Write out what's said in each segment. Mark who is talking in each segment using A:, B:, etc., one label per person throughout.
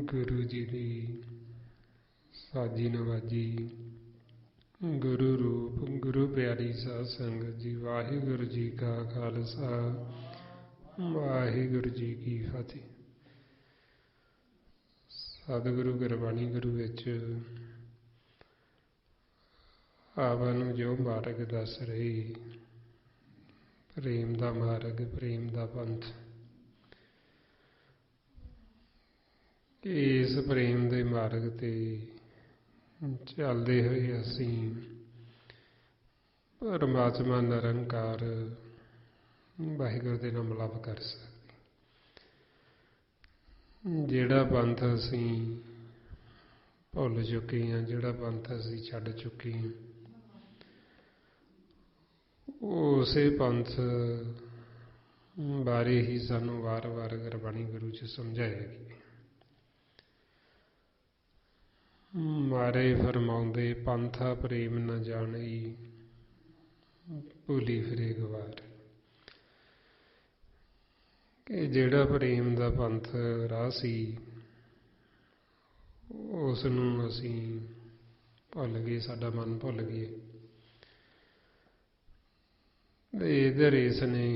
A: ਗੁਰੂ ਜੀ ਦੀ ਸਾਜੀ ਨਵਾਜੀ। ਗੁਰੂ ਰੂਪ ਗੁਰੂ ਪਿਆਰੀ ਸਾਧ ਸੰਗਤ ਜੀ, ਵਾਹਿਗੁਰੂ ਜੀ ਕਾ ਖਾਲਸਾ, ਵਾਹਿਗੁਰੂ ਜੀ ਕੀ ਫਤਿਹ। ਸਤਿਗੁਰੂ ਗੁਰਬਾਣੀ ਗੁਰੂ ਵਿੱਚ ਆਪਾਂ ਨੂੰ ਜੋ ਮਾਰਗ ਦੱਸ ਰਹੀ, ਪ੍ਰੇਮ ਦਾ ਮਾਰਗ, ਪ੍ਰੇਮ ਦਾ ਪੰਥ, ਇਸ ਪ੍ਰੇਮ ਦੇ ਮਾਰਗ ਤੇ ਚੱਲਦੇ ਹੋਏ ਅਸੀਂ ਪਰਮਾਤਮਾ ਨਿਰੰਕਾਰ ਵਾਹਿਗੁਰੂ ਦੇ ਨਾਲ ਮਿਲਾਪ ਕਰ ਸਕਦੇ। ਜਿਹੜਾ ਪੰਥ ਅਸੀਂ ਭੁੱਲ ਚੁੱਕੇ ਹਾਂ, ਜਿਹੜਾ ਪੰਥ ਅਸੀਂ ਛੱਡ ਚੁੱਕੇ ਹਾਂ, ਉਸੇ ਪੰਥ ਬਾਰੇ ਹੀ ਸਾਨੂੰ ਵਾਰ-ਵਾਰ ਗੁਰਬਾਣੀ ਗੁਰੂ 'ਚ ਸਮਝਾਇਆ ਗਿਆ। ਮਾਰੇ ਫਰਮਾਉਂਦੇ ਪੰਥਾ ਪ੍ਰੇਮ ਨ ਜਾਣਈ, ਭੁੱਲੀ ਫਿਰੇ ਗਵਾਰ। ਕਿ ਜਿਹੜਾ ਪ੍ਰੇਮ ਦਾ ਪੰਥ ਰਾਹ ਸੀ, ਉਸ ਨੂੰ ਅਸੀਂ ਭੁੱਲ ਗਏ, ਸਾਡਾ ਮਨ ਭੁੱਲ ਗਏ। ਇੱਧਰ ਇਸ ਨੇ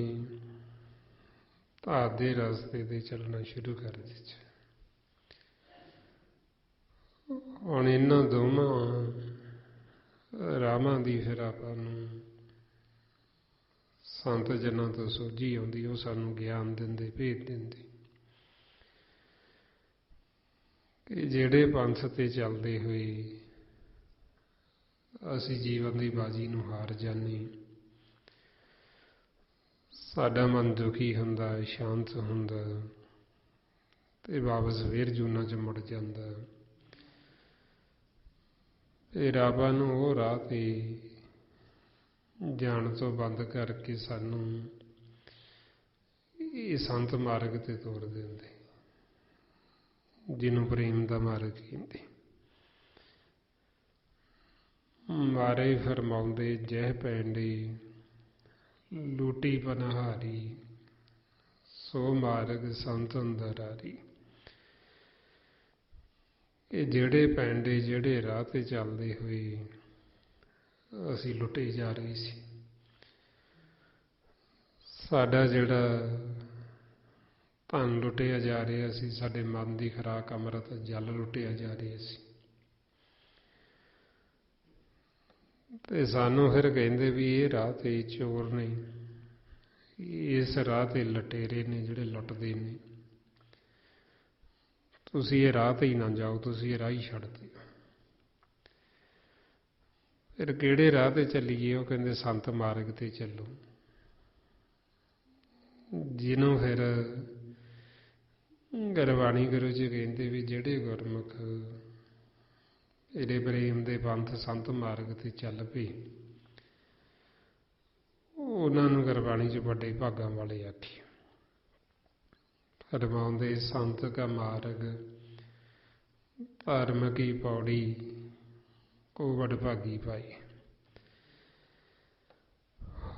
A: ਧਾਤ ਦੇ ਰਸਤੇ 'ਤੇ ਚੱਲਣਾ ਸ਼ੁਰੂ ਕਰ ਦਿੱਤਾ। ਹੁਣ ਇਹਨਾਂ ਦੋਵਾਂ ਰਾਹਾਂ ਦੀ ਫਿਰ ਆਪਾਂ ਨੂੰ ਸੰਤ ਜਨਾਂ ਤੋਂ ਸੋਝੀ ਆਉਂਦੀ, ਉਹ ਸਾਨੂੰ ਗਿਆਨ ਦਿੰਦੇ, ਭੇਦ ਦਿੰਦੇ ਕਿ ਜਿਹੜੇ ਪੰਥ 'ਤੇ ਚੱਲਦੇ ਹੋਏ ਅਸੀਂ ਜੀਵਨ ਦੀ ਬਾਜੀ ਨੂੰ ਹਾਰ ਜਾਂਦੇ, ਸਾਡਾ ਮਨ ਦੁਖੀ ਹੁੰਦਾ, ਸ਼ਾਂਤ ਹੁੰਦਾ ਤੇ ਵਾਪਸ ਫੇਰ ਜੂਨਾਂ 'ਚ ਮੁੜ ਜਾਂਦਾ। ਫਿਰ ਆਪਾਂ ਨੂੰ ਉਹ ਰਾਹ 'ਤੇ ਜਾਣ ਤੋਂ ਬੰਦ ਕਰਕੇ ਸਾਨੂੰ ਇਹ ਸੰਤ ਮਾਰਗ 'ਤੇ ਤੋਰ ਦਿੰਦੇ, ਜਿਹਨੂੰ ਪ੍ਰੇਮ ਦਾ ਮਾਰਗ ਕਹਿੰਦੇ। ਮਾਰੇ ਫਰਮਾਉਂਦੇ ਜਹ ਪੈਂਡੇ, ਲੂਟੀ ਪਨਹਾਰੀ, ਸੋ ਮਾਰਗ ਸੰਤ ਅੰਦਰਾਰੀ। ਇਹ ਜਿਹੜੇ ਪੈਂਡੇ, ਜਿਹੜੇ ਰਾਹ 'ਤੇ ਚੱਲਦੇ ਹੋਏ ਅਸੀਂ ਲੁੱਟੇ ਜਾ ਰਹੇ ਸੀ, ਸਾਡਾ ਜਿਹੜਾ ਧਨ ਲੁੱਟਿਆ ਜਾ ਰਿਹਾ ਸੀ, ਸਾਡੇ ਮਨ ਦੀ ਖੁਰਾਕ ਅੰਮ੍ਰਿਤ ਜਲ ਲੁੱਟਿਆ ਜਾ ਰਿਹਾ ਸੀ। ਤੇ ਸਾਨੂੰ ਫਿਰ ਕਹਿੰਦੇ ਵੀ ਇਹ ਰਾਹ 'ਤੇ ਚੋਰ ਨੇ, ਇਸ ਰਾਹ 'ਤੇ ਲਟੇਰੇ ਨੇ ਜਿਹੜੇ ਲੁੱਟਦੇ ਨੇ, ਤੁਸੀਂ ਇਹ ਰਾਹ 'ਤੇ ਹੀ ਨਾ ਜਾਓ, ਤੁਸੀਂ ਇਹ ਰਾਹ ਹੀ ਛੱਡ ਦਿਓ। ਫਿਰ ਕਿਹੜੇ ਰਾਹ 'ਤੇ ਚੱਲੀਏ? ਉਹ ਕਹਿੰਦੇ ਸੰਤ ਮਾਰਗ 'ਤੇ ਚੱਲੋ, ਜਿਹਨੂੰ ਫਿਰ ਗੁਰਬਾਣੀ ਗੁਰੂ ਜੀ ਕਹਿੰਦੇ ਵੀ ਜਿਹੜੇ ਗੁਰਮੁਖ ਇਹਦੇ ਪ੍ਰੇਮ ਦੇ ਪੰਥ ਸੰਤ ਮਾਰਗ ਤੇ ਚੱਲ ਪਏ। ਉਹਨਾਂ ਨੂੰ ਗੁਰਬਾਣੀ 'ਚ ਵੱਡੇ ਭਾਗਾਂ ਵਾਲੇ ਆਖੀ। ਫਰਮਾਉਂਦੇ ਸੰਤ ਕਾ ਮਾਰਗ ਧਰਮ ਕੀ ਪੌੜੀ ਕੋ ਵਡਭਾਗੀ ਪਾਈ।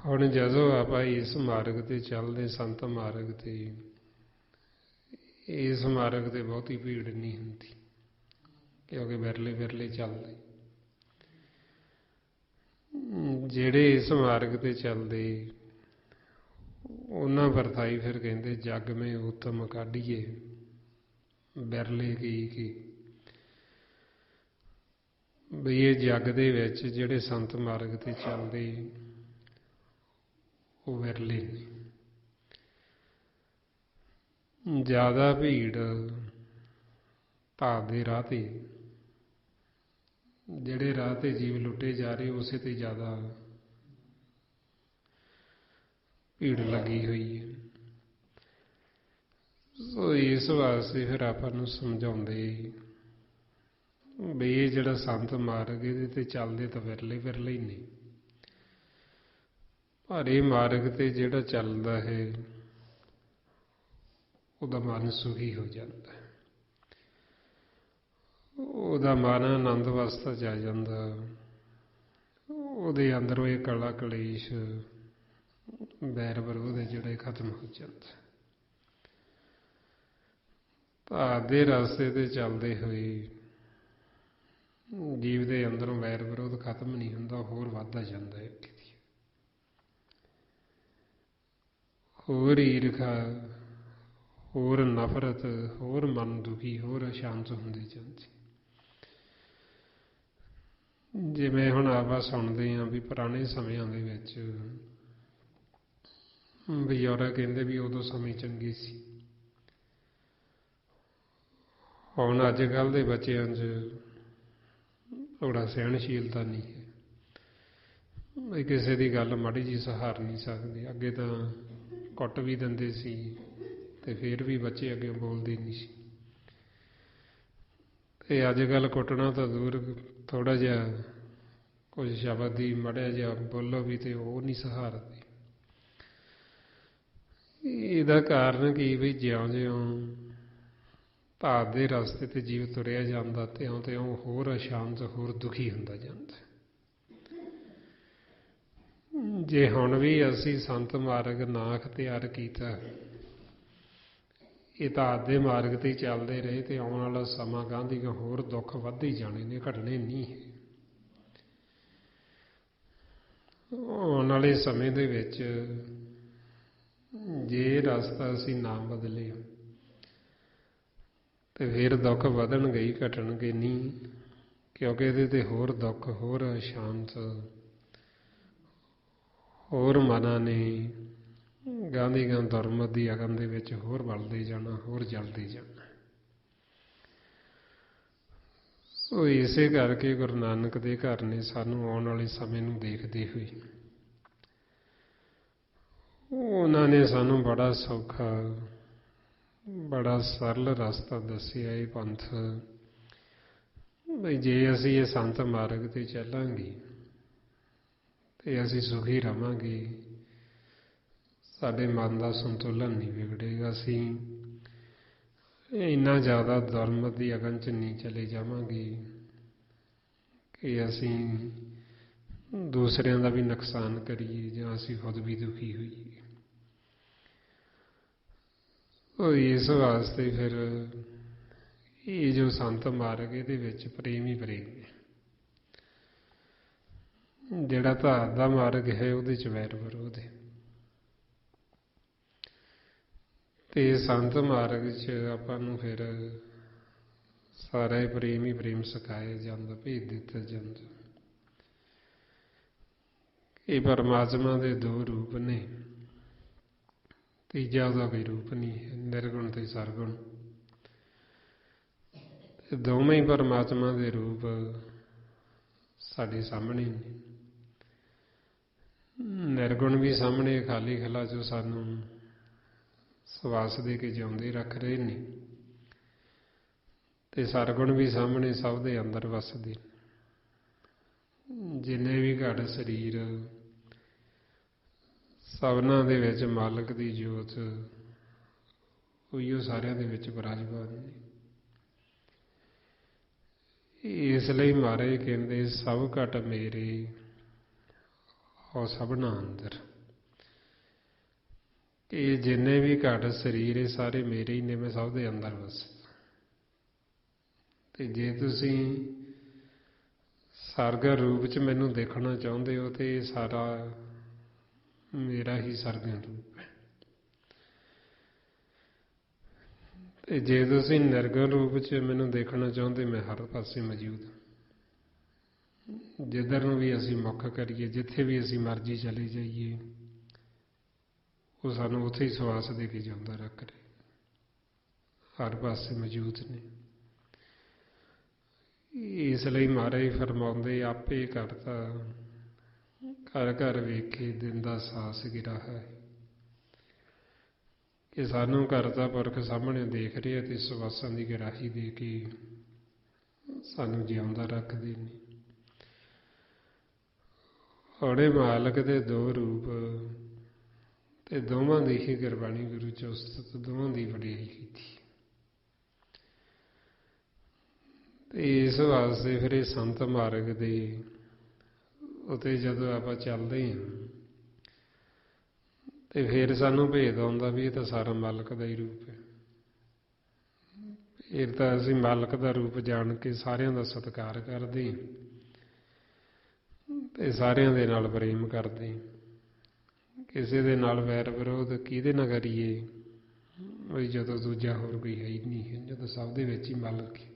A: ਹੁਣ ਜਦੋਂ ਆਪਾਂ ਇਸ ਮਾਰਗ ਤੇ ਚੱਲਦੇ ਸੰਤ ਮਾਰਗ ਤੇ, ਇਸ ਮਾਰਗ ਤੇ ਬਹੁਤੀ ਭੀੜ ਨਹੀਂ ਹੁੰਦੀ ਕਿਉਂਕਿ ਵਿਰਲੇ ਵਿਰਲੇ ਚੱਲਦੇ। ਜਿਹੜੇ ਇਸ ਮਾਰਗ ਤੇ ਚੱਲਦੇ ਉਹਨਾਂ ਵਰਤਾਈ ਫਿਰ ਕਹਿੰਦੇ ਜੱਗ ਮੇ ਉਤਮ ਕਾਢੀਏ ਵਿਰਲੇ ਕੀ ਬਈ ਇਹ ਜੱਗ ਦੇ ਵਿੱਚ ਜਿਹੜੇ ਸੰਤ ਮਾਰਗ ਤੇ ਚੱਲਦੇ ਉਹ ਵਿਰਲੇ ਨੇ। ਜ਼ਿਆਦਾ ਭੀੜ ਧਾਰ ਦੇ ਰਾਹ ਤੇ, ਜਿਹੜੇ ਰਾਹ ਤੇ ਜੀਵ ਲੁੱਟੇ ਜਾ ਰਹੇ ਉਸੇ ਤੇ ਜ਼ਿਆਦਾ ਭੀੜ ਲੱਗੀ ਹੋਈ ਹੈ। ਸੋ ਇਸ ਵਾਸਤੇ ਫਿਰ ਆਪਾਂ ਨੂੰ ਸਮਝਾਉਂਦੇ ਵੀ ਇਹ ਜਿਹੜਾ ਸੰਤ ਮਾਰਗ ਇਹਦੇ ਤੇ ਚੱਲਦੇ ਤਾਂ ਵਿਰਲੇ ਵਿਰਲੇ ਹੀ ਨੇ, ਪਰ ਇਹ ਮਾਰਗ ਤੇ ਜਿਹੜਾ ਚੱਲਦਾ ਹੈ ਉਹਦਾ ਮਨ ਸੁਖੀ ਹੋ ਜਾਂਦਾ ਹੈ, ਉਹਦਾ ਮਨ ਆਨੰਦ ਅਵਸਥਾ 'ਚ ਆ ਜਾਂਦਾ, ਉਹਦੇ ਅੰਦਰੋਂ ਇਹ ਕਲਾ ਕਲੇਸ਼ ਵੈਰ ਵਿਰੋਧ ਜਿਹੜੇ ਖਤਮ ਹੋ ਜਾਂਦਾ। ਭਾਵ ਦੇ ਰਸਤੇ ਤੇ ਚੱਲਦੇ ਹੋਏ ਜੀਵ ਦੇ ਅੰਦਰੋਂ ਵੈਰ ਵਿਰੋਧ ਖਤਮ ਨਹੀਂ ਹੁੰਦਾ, ਹੋਰ ਵੱਧਦਾ ਜਾਂਦਾ ਹੈ। ਹੋਰ ਈਰਖਾ, ਹੋਰ ਨਫ਼ਰਤ, ਹੋਰ ਮਨ ਦੁਖੀ, ਹੋਰ ਅਸ਼ਾਂਤ ਹੁੰਦੇ ਜਾਂਦੇ। ਜਿਵੇਂ ਹੁਣ ਆਪਾਂ ਸੁਣਦੇ ਹਾਂ ਵੀ ਪੁਰਾਣੇ ਸਮਿਆਂ ਦੇ ਵਿੱਚ ਬਜ਼ੁਰਗ ਕਹਿੰਦੇ ਵੀ ਉਦੋਂ ਸਮੇਂ ਚੰਗੇ ਸੀ। ਹੁਣ ਅੱਜ ਕੱਲ੍ਹ ਦੇ ਬੱਚਿਆਂ 'ਚ ਥੋੜ੍ਹਾ ਸਹਿਣਸ਼ੀਲਤਾ ਨਹੀਂ ਹੈ, ਵੀ ਕਿਸੇ ਦੀ ਗੱਲ ਮਾੜੀ ਜਿਹੀ ਸਹਾਰ ਨਹੀਂ ਸਕਦੇ। ਅੱਗੇ ਤਾਂ ਕੁੱਟ ਵੀ ਦਿੰਦੇ ਸੀ ਤੇ ਫਿਰ ਵੀ ਬੱਚੇ ਅੱਗੇ ਬੋਲਦੇ ਨਹੀਂ ਸੀ, ਤੇ ਅੱਜ ਕੱਲ੍ਹ ਕੁੱਟਣਾ ਤਾਂ ਦੂਰ, ਥੋੜ੍ਹਾ ਜਿਹਾ ਕੁਝ ਸ਼ਬਦ ਹੀ ਮਾੜਾ ਜਿਹਾ ਬੋਲੋ ਵੀ ਤੇ ਉਹ ਨਹੀਂ ਸਹਾਰਦੇ। ਇਹਦਾ ਕਾਰਨ ਕੀ ਵੀ ਜਿਉਂ-ਜਿਉਂ ਭਾਵ ਦੇ ਰਸਤੇ ਤੇ ਜੀਵ ਤੁਰਿਆ ਜਾਂਦਾ ਤਿਉਂ-ਤਿਉਂ ਹੋਰ ਅਸ਼ਾਂਤ, ਹੋਰ ਦੁਖੀ ਹੁੰਦਾ ਜਾਂਦਾ। ਜੇ ਹੁਣ ਵੀ ਅਸੀਂ ਸੰਤ ਮਾਰਗ ਨਾ ਅਖਤਿਆਰ ਕੀਤਾ, ਇਹ ਤਾਂ ਆਦੇ ਮਾਰਗ ਤੇ ਚੱਲਦੇ ਰਹੇ ਤੇ ਆਉਣ ਵਾਲਾ ਸਮਾਂ ਗਾਂਧੀ ਹੋਰ ਦੁੱਖ ਵੱਧਦੇ ਹੀ ਜਾਣੇ ਨੇ, ਘਟਣੇ ਨਹੀਂ ਹੈ। ਆਉਣ ਵਾਲੇ ਸਮੇਂ ਦੇ ਵਿੱਚ ਜੇ ਰਸਤਾ ਅਸੀਂ ਨਾ ਬਦਲਿਆ ਤੇ ਫਿਰ ਦੁੱਖ ਵਧਣਗੇ ਹੀ, ਘਟਣਗੇ ਨਹੀਂ, ਕਿਉਂਕਿ ਇਹਦੇ ਤੇ ਹੋਰ ਦੁੱਖ, ਹੋਰ ਅਸ਼ਾਂਤ, ਹੋਰ ਮਨਾਂ ਨੇ ਗਾਂਧੀ ਧਰਮ ਦੀ ਅਗਨ ਦੇ ਵਿੱਚ ਹੋਰ ਬਲਦੇ ਜਾਣਾ, ਹੋਰ ਜਲਦੇ ਜਾਣਾ। ਸੋ ਇਸੇ ਕਰਕੇ ਗੁਰੂ ਨਾਨਕ ਦੇ ਘਰ ਨੇ ਸਾਨੂੰ ਆਉਣ ਵਾਲੇ ਸਮੇਂ ਨੂੰ ਦੇਖਦੇ ਹੋਏ ਉਹਨਾਂ ਨੇ ਸਾਨੂੰ ਬੜਾ ਸੌਖਾ, ਬੜਾ ਸਰਲ ਰਸਤਾ ਦੱਸਿਆ। ਇਹ ਪੰਥ ਬਈ ਜੇ ਅਸੀਂ ਇਹ ਸੰਤ ਮਾਰਗ ਤੇ ਚੱਲਾਂਗੇ ਤੇ ਅਸੀਂ ਸੁਖੀ ਰਵਾਂਗੇ, ਸਾਡੇ ਮਨ ਦਾ ਸੰਤੁਲਨ ਨਹੀਂ ਵਿਗੜੇਗਾ, ਅਸੀਂ ਇੰਨਾ ਜ਼ਿਆਦਾ ਧਰਮ ਦੀ ਅਗਨ 'ਚ ਨਹੀਂ ਚਲੇ ਜਾਵਾਂਗੇ ਕਿ ਅਸੀਂ ਦੂਸਰਿਆਂ ਦਾ ਵੀ ਨੁਕਸਾਨ ਕਰੀਏ ਜਾਂ ਅਸੀਂ ਖੁਦ ਵੀ ਦੁਖੀ ਹੋਈਏ। ਉਹ ਇਸ ਵਾਸਤੇ ਫਿਰ ਇਹ ਜੋ ਸੰਤ ਮਾਰਗ ਇਹਦੇ ਵਿੱਚ ਪ੍ਰੇਮ ਹੀ ਪ੍ਰੇਮ ਹੈ। ਜਿਹੜਾ ਧਾਰ ਦਾ ਮਾਰਗ ਹੈ ਉਹਦੇ 'ਚ ਵੈਰ ਵਿਰੋਧ ਹੈ, ਤੇ ਸੰਤ ਮਾਰਗ 'ਚ ਆਪਾਂ ਨੂੰ ਫਿਰ ਸਾਰਾ ਹੀ ਪ੍ਰੇਮ ਸਿਖਾਇਆ ਜਾਂਦਾ, ਭੇਜ ਦਿੱਤਾ ਜਾਂਦਾ। ਇਹ ਪਰਮਾਤਮਾ ਦੇ ਦੋ ਰੂਪ ਨੇ, ਤੀਜਾ ਉਹਦਾ ਕੋਈ ਰੂਪ ਨਹੀਂ ਹੈ, ਨਿਰਗੁਣ ਤੇ ਸਰਗੁਣ। ਦੋਵੇਂ ਹੀ ਪਰਮਾਤਮਾ ਦੇ ਰੂਪ ਸਾਡੇ ਸਾਹਮਣੇ ਨੇ। ਨਿਰਗੁਣ ਵੀ ਸਾਹਮਣੇ ਖਾਲੀ ਖਲਾ 'ਚੋਂ ਸਾਨੂੰ ਸਵਾਸ ਦੇ ਕੇ ਜਿਉਂਦੇ ਰੱਖ ਰਹੇ ਨੇ, ਤੇ ਸਰਗੁਣ ਵੀ ਸਾਹਮਣੇ ਸਭ ਦੇ ਅੰਦਰ ਵਸਦੇ ਨੇ। ਜਿੰਨੇ ਵੀ ਘੜ ਸਰੀਰ ਸਭਨਾਂ ਦੇ ਵਿੱਚ ਮਾਲਕ ਦੀ ਜੋਤ ਉਹੀਓ ਸਾਰਿਆਂ ਦੇ ਵਿੱਚ ਵਿਰਾਜਮਾਨ ਨੇ। ਇਸ ਲਈ ਮਹਾਰਾਜ ਕਹਿੰਦੇ ਸਭ ਘਟ ਮੇਰੇ ਔ ਸਭਨਾ ਅੰਦਰ। ਇਹ ਜਿੰਨੇ ਵੀ ਘਟ ਸਰੀਰ ਇਹ ਸਾਰੇ ਮੇਰੇ ਹੀ ਨੇ, ਮੈਂ ਸਭ ਦੇ ਅੰਦਰ ਵਸਦਾ। ਤੇ ਜੇ ਤੁਸੀਂ ਸਰਗਰ ਰੂਪ 'ਚ ਮੈਨੂੰ ਦੇਖਣਾ ਚਾਹੁੰਦੇ ਹੋ ਤੇ ਇਹ ਸਾਰਾ ਮੇਰਾ ਹੀ ਸਰਗਰ ਰੂਪ ਹੈ। ਤੇ ਜੇ ਤੁਸੀਂ ਨਿਰਗੁਣ ਰੂਪ 'ਚ ਮੈਨੂੰ ਦੇਖਣਾ ਚਾਹੁੰਦੇ, ਮੈਂ ਹਰ ਪਾਸੇ ਮੌਜੂਦ ਹਾਂ। ਜਿੱਧਰ ਨੂੰ ਵੀ ਅਸੀਂ ਮੁੱਖ ਕਰੀਏ, ਜਿੱਥੇ ਵੀ ਅਸੀਂ ਮਰਜ਼ੀ ਚਲੇ ਜਾਈਏ, ਉਹ ਸਾਨੂੰ ਉੱਥੇ ਹੀ ਸਵਾਸ ਦੇ ਕੇ ਜਾਂਦਾ ਰੱਖ ਰਹੇ, ਹਰ ਪਾਸੇ ਮੌਜੂਦ ਨੇ। ਇਸ ਲਈ ਮਹਾਰਾਜ ਫਰਮਾਉਂਦੇ ਆਪੇ ਕਰਤਾ ਘਰ ਘਰ ਵੇਖੇ ਦਿਨ ਦਾ ਸਾਸ ਗਿਰਾ ਹੈ, ਕਿ ਸਾਨੂੰ ਕਰਤਾ ਪੁਰਖ ਸਾਹਮਣੇ ਦੇਖ ਰਿਹਾ ਤੇ ਸਵਾਸਾਂ ਦੀ ਗਰਾਹੀ ਦੇ ਕੇ ਸਾਨੂੰ ਜਿਉਂਦਾ ਰੱਖਦੇ ਨੇ। ਉਹਨੇ ਮਾਲਕ ਦੇ ਦੋ ਰੂਪ ਤੇ ਦੋਵਾਂ ਦੀ ਹੀ ਗੁਰਬਾਣੀ ਗੁਰੂ ਚ ਉਸਤਤ ਦੋਵਾਂ ਦੀ ਵਡਿਆਈ ਕੀਤੀ। ਤੇ ਇਸ ਵਾਸਤੇ ਫਿਰ ਇਹ ਸੰਤ ਮਾਰਗ ਦੇ ਉਤੇ ਜਦੋਂ ਆਪਾਂ ਚੱਲਦੇ ਹਾਂ ਤੇ ਫਿਰ ਸਾਨੂੰ ਭੇਦ ਆਉਂਦਾ ਵੀ ਇਹ ਤਾਂ ਸਾਰਾ ਮਾਲਕ ਦਾ ਹੀ ਰੂਪ ਹੈ। ਫਿਰ ਤਾਂ ਅਸੀਂ ਮਾਲਕ ਦਾ ਰੂਪ ਜਾਣ ਕੇ ਸਾਰਿਆਂ ਦਾ ਸਤਿਕਾਰ ਕਰਦੇ ਤੇ ਸਾਰਿਆਂ ਦੇ ਨਾਲ ਪ੍ਰੇਮ ਕਰਦੇ। ਕਿਸੇ ਦੇ ਨਾਲ ਵੈਰ ਵਿਰੋਧ ਕਿਹਦੇ ਨਾਲ ਕਰੀਏ, ਉਹ ਜਦੋਂ ਦੂਜਾ ਹੋਰ ਕੋਈ ਹੈ ਹੀ ਨਹੀਂ ਹੈ, ਜਦੋਂ ਸਭ ਦੇ ਵਿੱਚ ਹੀ ਮਾਲਕ ਹੈ।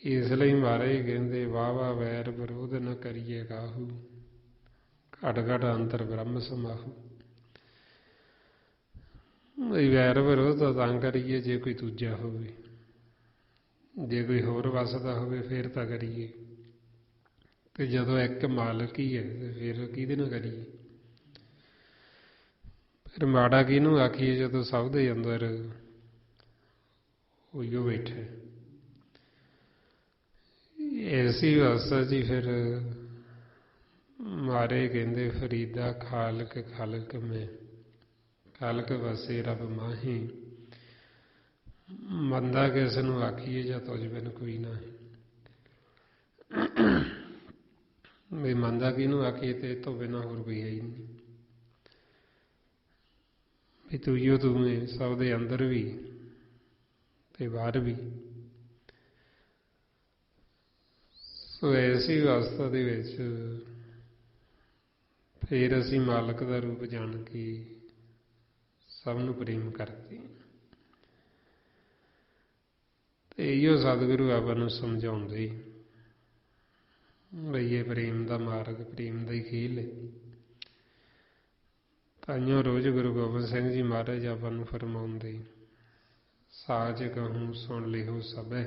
A: ਇਸ ਲਈ ਮਹਾਰਾਜ ਕਹਿੰਦੇ ਵਾਹ ਵਾਹ ਵੈਰ ਵਿਰੋਧ ਨਾ ਕਰੀਏ ਕਾਹੂ, ਘਟ ਘਟ ਅੰਤਰ ਬ੍ਰਹਮ ਸਮਾਹੂ। ਵੈਰ ਵਿਰੋਧ ਤਾਂ ਕਰੀਏ ਜੇ ਕੋਈ ਦੂਜਾ ਹੋਵੇ, ਜੇ ਕੋਈ ਹੋਰ ਵਸਦਾ ਹੋਵੇ ਫਿਰ ਤਾਂ ਕਰੀਏ, ਤੇ ਜਦੋਂ ਇੱਕ ਮਾਲਕ ਹੀ ਹੈ ਤੇ ਫਿਰ ਕਿਹਦੇ ਨਾਲ ਕਰੀਏ। ਫਿਰ ਮਾੜਾ ਕਿਹਨੂੰ ਆਖੀਏ ਜਦੋਂ ਸਭ ਦੇ ਅੰਦਰ ਉਹੀਓ ਬੈਠਾ। ਐਸੀ ਅਵਸਥਾ ਜੀ ਫਿਰ ਮਾਰੇ ਕਹਿੰਦੇ ਫਰੀਦਾ ਖਾਲਕ ਖਾਲਕ ਮੈਂ, ਖਾਲਕ ਵਸੇ ਰੱਬ ਮਾਹੀ। ਮੰਦਾ ਕਿਸ ਨੂੰ ਆਖੀਏ ਜਾਂ ਤੁਝ ਬਿਨ ਕੋਈ ਨਾ ਹੈ। ਵੀ ਮੰਦਾ ਕਿਹਨੂੰ ਆਖੀਏ ਤੇ ਇਹ ਤੋਂ ਬਿਨਾਂ ਹੋਰ ਕੋਈ ਹੈ ਹੀ ਨਹੀਂ। ਵੀ ਤੂੰ ਹੀ ਤੂੰ ਹੈ, ਸਭ ਦੇ ਅੰਦਰ ਵੀ ਤੇ ਬਾਹਰ ਵੀ। ਸੋ ਐਸੀ ਅਵਸਥਾ ਦੇ ਵਿੱਚ ਫਿਰ ਅਸੀਂ ਮਾਲਕ ਦਾ ਰੂਪ ਜਾਣ ਕੇ ਸਭ ਨੂੰ ਪ੍ਰੇਮ ਕਰਦੇ। ਤੇ ਇਹੀਓ ਸਤਿਗੁਰੂ ਆਪਾਂ ਨੂੰ ਸਮਝਾਉਂਦੇ ਬਈ ਇਹ ਪ੍ਰੇਮ ਦਾ ਮਾਰਗ, ਪ੍ਰੇਮ ਦਾ ਹੀ ਖੇਲ ਹੈ। ਤਾਈਓ ਰੋਜ਼ ਗੁਰੂ ਗੋਬਿੰਦ ਸਿੰਘ ਜੀ ਮਹਾਰਾਜ ਆਪਾਂ ਨੂੰ ਫਰਮਾਉਂਦੇ ਸਾਚ ਕਹੂੰ ਸੁਣ ਲਿਓ ਸਭੈ,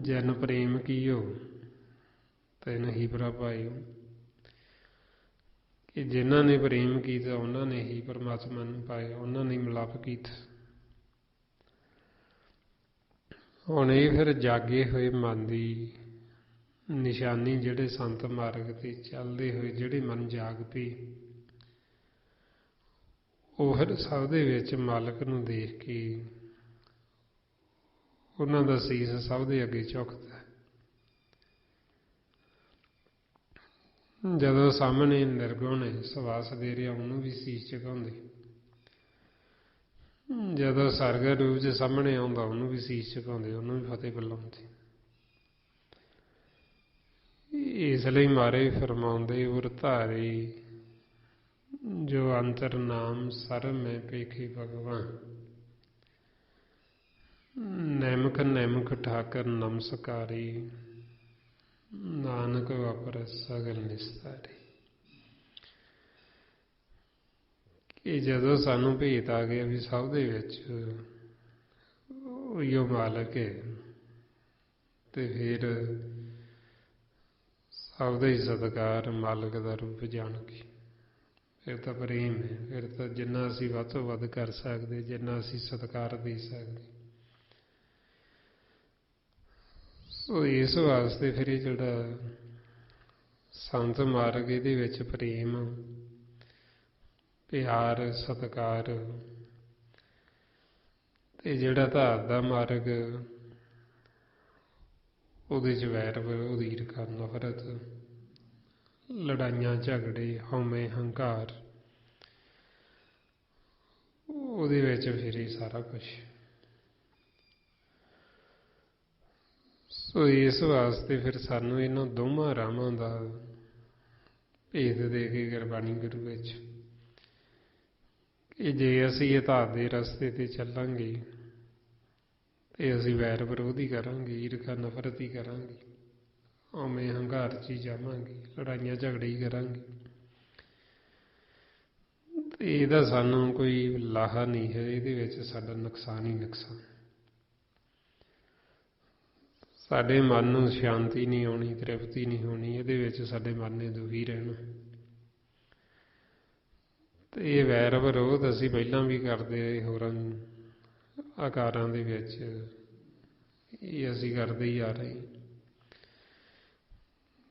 A: ਜਨ ਪ੍ਰੇਮ ਕੀਓ ਤੈਨ ਹੀ ਪ੍ਰਭਾਇਓ। ਕਿ ਜਿਨ੍ਹਾਂ ਨੇ ਪ੍ਰੇਮ ਕੀਤਾ ਉਹਨਾਂ ਨੇ ਹੀ ਪਰਮਾਤਮਾ ਨੂੰ ਪਾਇਆ, ਉਹਨਾਂ ਨੇ ਮਿਲਾਪ ਕੀਤਾ। ਹੁਣ ਇਹ ਫਿਰ ਜਾਗੇ ਹੋਏ ਮਨ ਦੀ ਨਿਸ਼ਾਨੀ, ਜਿਹੜੇ ਸੰਤ ਮਾਰਗ ਤੇ ਚੱਲਦੇ ਹੋਏ ਜਿਹੜੇ ਮਨ ਜਾਗ ਪਏ, ਉਹ ਫਿਰ ਸਭ ਦੇ ਵਿੱਚ ਮਾਲਕ ਨੂੰ ਦੇਖ ਕੇ ਉਹਨਾਂ ਦਾ ਸੀਸ ਸਭ ਦੇ ਅੱਗੇ ਝੁਕਦਾ। ਜਦੋਂ ਸਾਹਮਣੇ ਨਿਰਗੁਣ ਸਵਾਸ ਦੇ ਰਿਹਾ ਉਹਨੂੰ ਵੀ ਸੀਸ ਝੁਕਾਉਂਦੇ, ਜਦੋਂ ਸਰਗਰ ਰੂਪ 'ਚ ਸਾਹਮਣੇ ਆਉਂਦਾ ਉਹਨੂੰ ਵੀ ਸੀਸ ਝੁਕਾਉਂਦੇ, ਉਹਨੂੰ ਵੀ ਫਤਿਹ ਬੁਲਾਉਂਦੇ। ਇਸ ਲਈ ਮਾਰੇ ਫਰਮਾਉਂਦੇ ਉਰ ਧਾਰੇ ਜੋ ਅੰਤਰ ਨਾਮ ਸਰ ਮੈਂ ਪੇਖੇ ਭਗਵਾਨ, ਨੈਮਕ ਨੈਮਕ ਠਾਕਰ ਨਮਸਕਾਰੀ, ਨਾਨਕ ਵਾਪਰ ਸਗਲ ਨਿਸਤਾਰੇ। ਕਿ ਜਦੋਂ ਸਾਨੂੰ ਭੇਤ ਆ ਗਿਆ ਵੀ ਸਭ ਦੇ ਵਿੱਚ ਉਹੀਓ ਮਾਲਕ ਹੈ, ਤੇ ਫਿਰ ਸਭ ਦਾ ਹੀ ਸਤਿਕਾਰ ਮਾਲਕ ਦਾ ਰੂਪ ਜਾਣ ਕੇ ਫਿਰ ਤਾਂ ਪ੍ਰੇਮ ਹੈ। ਫਿਰ ਤਾਂ ਜਿੰਨਾ ਅਸੀਂ ਵੱਧ ਤੋਂ ਵੱਧ ਕਰ ਸਕਦੇ, ਜਿੰਨਾ ਅਸੀਂ ਸਤਿਕਾਰ ਦੇ ਸਕਦੇ, ਸੋ ਇਸ ਵਾਸਤੇ ਫਿਰ ਇਹ ਜਿਹੜਾ ਸੰਤ ਮਾਰਗ, ਇਹਦੇ ਵਿੱਚ ਪ੍ਰੇਮ, ਪਿਆਰ, ਸਤਿਕਾਰ, ਤੇ ਜਿਹੜਾ ਧਾਰ ਦਾ ਮਾਰਗ, ਉਹਦੇ 'ਚ ਵੈਰ ਵਿਰੋਧ, ਈਰਖਾ, ਨਫ਼ਰਤ, ਲੜਾਈਆਂ, ਝਗੜੇ, ਹਉਮੈ, ਹੰਕਾਰ, ਉਹਦੇ ਵਿੱਚ ਫਿਰ ਇਹ ਸਾਰਾ ਕੁਛ। ਸੋ ਇਸ ਵਾਸਤੇ ਫਿਰ ਸਾਨੂੰ ਇਹਨਾਂ ਦੋਵਾਂ ਰਾਹਾਂ ਦਾ ਭੇਦ ਦੇ ਕੇ ਗੁਰਬਾਣੀ ਗੁਰੂ ਵਿੱਚ, ਕਿ ਜੇ ਅਸੀਂ ਇਹ ਧਾਰ ਦੇ ਰਸਤੇ 'ਤੇ ਚੱਲਾਂਗੇ ਤੇ ਅਸੀਂ ਵੈਰ ਵਿਰੋਧ ਹੀ ਕਰਾਂਗੇ, ਈਰਖਾ ਨਫ਼ਰਤ ਹੀ ਕਰਾਂਗੇ, ਹਉਮੈ ਹੰਕਾਰ 'ਚ ਹੀ ਜਾਵਾਂਗੇ, ਲੜਾਈਆਂ ਝਗੜੇ ਹੀ ਕਰਾਂਗੇ, ਤੇ ਇਹਦਾ ਸਾਨੂੰ ਕੋਈ ਲਾਹਾ ਨਹੀਂ ਹੈ। ਇਹਦੇ ਵਿੱਚ ਸਾਡਾ ਨੁਕਸਾਨ ਹੀ ਨੁਕਸਾਨ। ਸਾਡੇ ਮਨ ਨੂੰ ਸ਼ਾਂਤੀ ਨਹੀਂ ਆਉਣੀ, ਤ੍ਰਿਪਤੀ ਨਹੀਂ ਹੋਣੀ, ਇਹਦੇ ਵਿੱਚ ਸਾਡੇ ਮਨ ਨੇ ਦੁਖੀ ਰਹਿਣਾ। ਤੇ ਇਹ ਵੈਰ ਵਿਰੋਧ ਅਸੀਂ ਪਹਿਲਾਂ ਵੀ ਕਰਦੇ ਰਹੇ, ਹੋਰਾਂ ਆਕਾਰਾਂ ਦੇ ਵਿੱਚ ਇਹ ਅਸੀਂ ਕਰਦੇ ਹੀ ਆ ਰਹੇ।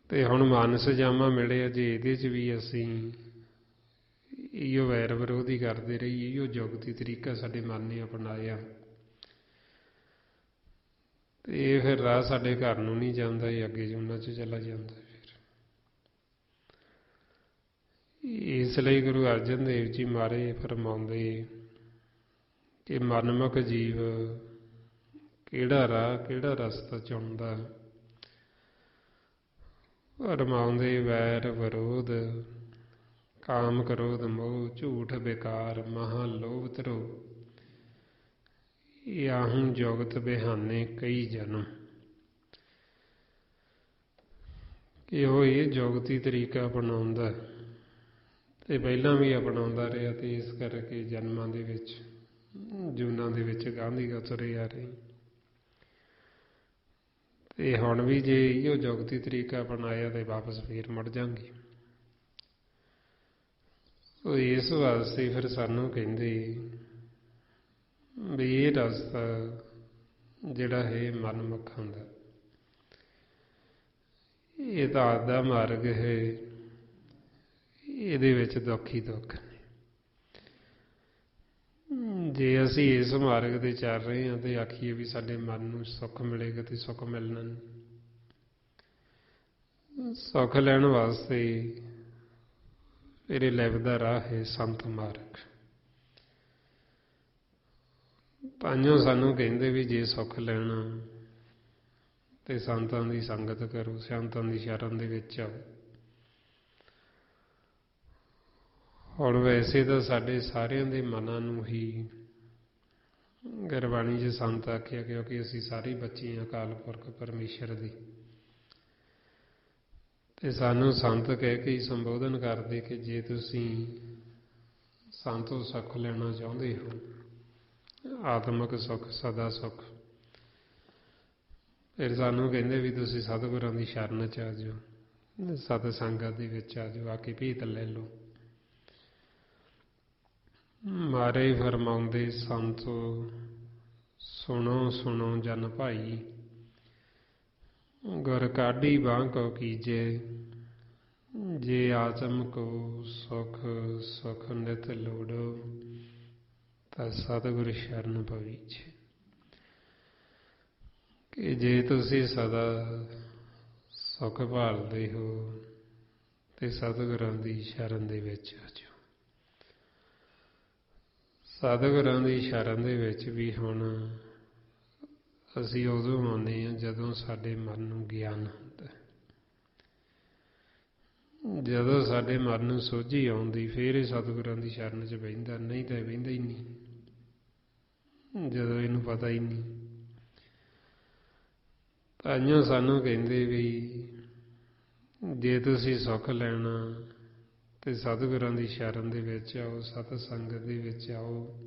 A: ਤੇ ਹੁਣ ਮਾਨਸ ਜਾਮਾ ਮਿਲਿਆ, ਜੇ ਇਹਦੇ 'ਚ ਵੀ ਅਸੀਂ ਇਹੋ ਵੈਰ ਵਿਰੋਧ ਹੀ ਕਰਦੇ ਰਹੀਏ, ਇਹੋ ਜੁਗਤੀ ਤਰੀਕਾ ਸਾਡੇ ਮਨ ਨੇ ਅਪਣਾਇਆ, ਤੇ ਇਹ ਫਿਰ ਰਾਹ ਸਾਡੇ ਘਰ ਨੂੰ ਨਹੀਂ ਜਾਂਦਾ, ਇਹ ਅੱਗੇ ਜੂਨਾਂ 'ਚ ਚਲਾ ਜਾਂਦਾ। ਫਿਰ ਇਸ ਲਈ ਗੁਰੂ ਅਰਜਨ ਦੇਵ ਜੀ ਮਹਾਰਾਜ ਫਰਮਾਉਂਦੇ ਕਿ ਮਨਮੁਖ ਜੀਵ ਕਿਹੜਾ ਰਾਹ, ਕਿਹੜਾ ਰਸਤਾ ਚੁਣਦਾ। ਫਰਮਾਉਂਦੇ ਵੈਰ ਵਿਰੋਧ, ਕਾਮ ਕ੍ਰੋਧ ਮੋਹ, ਝੂਠ ਬੇਕਾਰ, ਮਹਾ ਲੋਭ ਧਰੋ, ਆਹੂੰ ਜੁਗਤ ਬਿਹਾਨੇ ਕਈ ਜਨਮ। ਕਿ ਉਹ ਇਹ ਜੁਗਤੀ ਤਰੀਕਾ ਅਪਣਾਉਂਦਾ, ਤੇ ਪਹਿਲਾਂ ਵੀ ਅਪਣਾਉਂਦਾ ਰਿਹਾ, ਤੇ ਇਸ ਕਰਕੇ ਜਨਮਾਂ ਦੇ ਵਿੱਚ, ਜੂਨਾਂ ਦੇ ਵਿੱਚ ਗਾਂਧੀ ਤੁਰੇ ਆ ਰਹੇ। ਤੇ ਹੁਣ ਵੀ ਜੇ ਇਹੋ ਜੁਗਤੀ ਤਰੀਕਾ ਅਪਣਾਇਆ ਤੇ ਵਾਪਸ ਫੇਰ ਮੁੜ ਜਾਂਗੇ। ਸੋ ਇਸ ਵਾਸਤੇ ਫਿਰ ਸਾਨੂੰ ਕਹਿੰਦੇ ਵੀ ਇਹ ਰਸਤਾ ਜਿਹੜਾ ਹੈ ਮਨਮੁਖਾਂ ਦਾ, ਇਹ ਧਾਰ ਦਾ ਮਾਰਗ ਹੈ, ਇਹਦੇ ਵਿੱਚ ਦੁੱਖ ਹੀ ਦੁੱਖ ਨੇ। ਜੇ ਅਸੀਂ ਇਸ ਮਾਰਗ 'ਤੇ ਚੱਲ ਰਹੇ ਹਾਂ ਤੇ ਆਖੀਏ ਵੀ ਸਾਡੇ ਮਨ ਨੂੰ ਸੁੱਖ ਮਿਲੇਗਾ, ਤੇ ਸੁੱਖ ਮਿਲਣਾ ਨਹੀਂ। ਸੁੱਖ ਲੈਣ ਵਾਸਤੇ ਮੇਰੇ ਲੱਭਦਾ ਰਾਹ ਹੈ ਸੰਤ ਮਾਰਗ। ਤਾਂਹੀਓ ਸਾਨੂੰ ਕਹਿੰਦੇ ਵੀ ਜੇ ਸੁੱਖ ਲੈਣਾ ਤੇ ਸੰਤਾਂ ਦੀ ਸੰਗਤ ਕਰੋ, ਸੰਤਾਂ ਦੀ ਸ਼ਰਨ ਦੇ ਵਿੱਚ ਆਓ। ਹੁਣ ਵੈਸੇ ਤਾਂ ਸਾਡੇ ਸਾਰਿਆਂ ਦੇ ਮਨਾਂ ਨੂੰ ਹੀ ਗੁਰਬਾਣੀ 'ਚ ਸੰਤ ਆਖਿਆ, ਕਿਉਂਕਿ ਅਸੀਂ ਸਾਰੇ ਬੱਚੇ ਹਾਂ ਅਕਾਲ ਪੁਰਖ ਪਰਮੇਸ਼ਰ ਦੇ, ਤੇ ਸਾਨੂੰ ਸੰਤ ਕਹਿ ਕੇ ਹੀ ਸੰਬੋਧਨ ਕਰਦੇ ਕਿ ਜੇ ਤੁਸੀਂ ਸੰਤੋਂ ਸੁੱਖ ਲੈਣਾ ਚਾਹੁੰਦੇ ਹੋ, ਆਤਮਿਕ ਸੁੱਖ, ਸਦਾ ਸੁੱਖ, ਫਿਰ ਸਾਨੂੰ ਕਹਿੰਦੇ ਵੀ ਤੁਸੀਂ ਸਤਿਗੁਰਾਂ ਦੀ ਸ਼ਰਨ 'ਚ ਆ ਜਾਓ, ਸਤ ਸੰਗਤ ਦੇ ਵਿੱਚ ਆ ਜਾਓ, ਆ ਕੇ ਭੇਤ ਲੈ ਲਓ। ਮਾਰੇ ਫਰਮਾਉਂਦੇ ਸੰਤੋ ਸੁਣੋ ਸੁਣੋ ਜਨ ਭਾਈ, ਗੁਰ ਕਾਢੀ ਬਾਂਹ ਕੋ ਕੀਜੇ, ਜੇ ਆਤਮ ਕੋ ਸੁਖ ਸੁਖ ਨਿਤ ਲੋੜੋ, ਤਾਂ ਸਤਿਗੁਰ ਸ਼ਰਨ ਪਵੀਛੇ। ਕਿ ਜੇ ਤੁਸੀਂ ਸਦਾ ਸੁੱਖ ਭਾਲਦੇ ਹੋ ਤੇ ਸਤਿਗੁਰਾਂ ਦੀ ਸ਼ਰਨ ਦੇ ਵਿੱਚ ਆ ਜਾਓ। ਸਤਿਗੁਰਾਂ ਦੀ ਸ਼ਰਨ ਦੇ ਵਿੱਚ ਵੀ ਹੁਣ ਅਸੀਂ ਉਦੋਂ ਆਉਂਦੇ ਹਾਂ ਜਦੋਂ ਸਾਡੇ ਮਨ ਨੂੰ ਗਿਆਨ ਹੁੰਦਾ। ਜਦੋਂ ਸਾਡੇ ਮਨ ਨੂੰ ਸੋਝੀ ਆਉਂਦੀ, ਫਿਰ ਇਹ ਸਤਿਗੁਰਾਂ ਦੀ ਸ਼ਰਨ 'ਚ ਬਹਿੰਦਾ, ਨਹੀਂ ਤਾਂ ਬਹਿੰਦਾ ਹੀ ਨਹੀਂ, ਜਦੋਂ ਇਹਨੂੰ ਪਤਾ ਹੀ ਨਹੀਂ। ਤਾਂਹੀਓ ਸਾਨੂੰ ਕਹਿੰਦੇ ਵੀ ਜੇ ਤੁਸੀਂ ਸੁੱਖ ਲੈਣਾ ਤੇ ਸਤਿਗੁਰਾਂ ਦੀ ਸ਼ਰਨ ਦੇ ਵਿੱਚ ਆਓ, ਸਤ ਸੰਗਤ ਦੇ ਵਿੱਚ ਆਓ।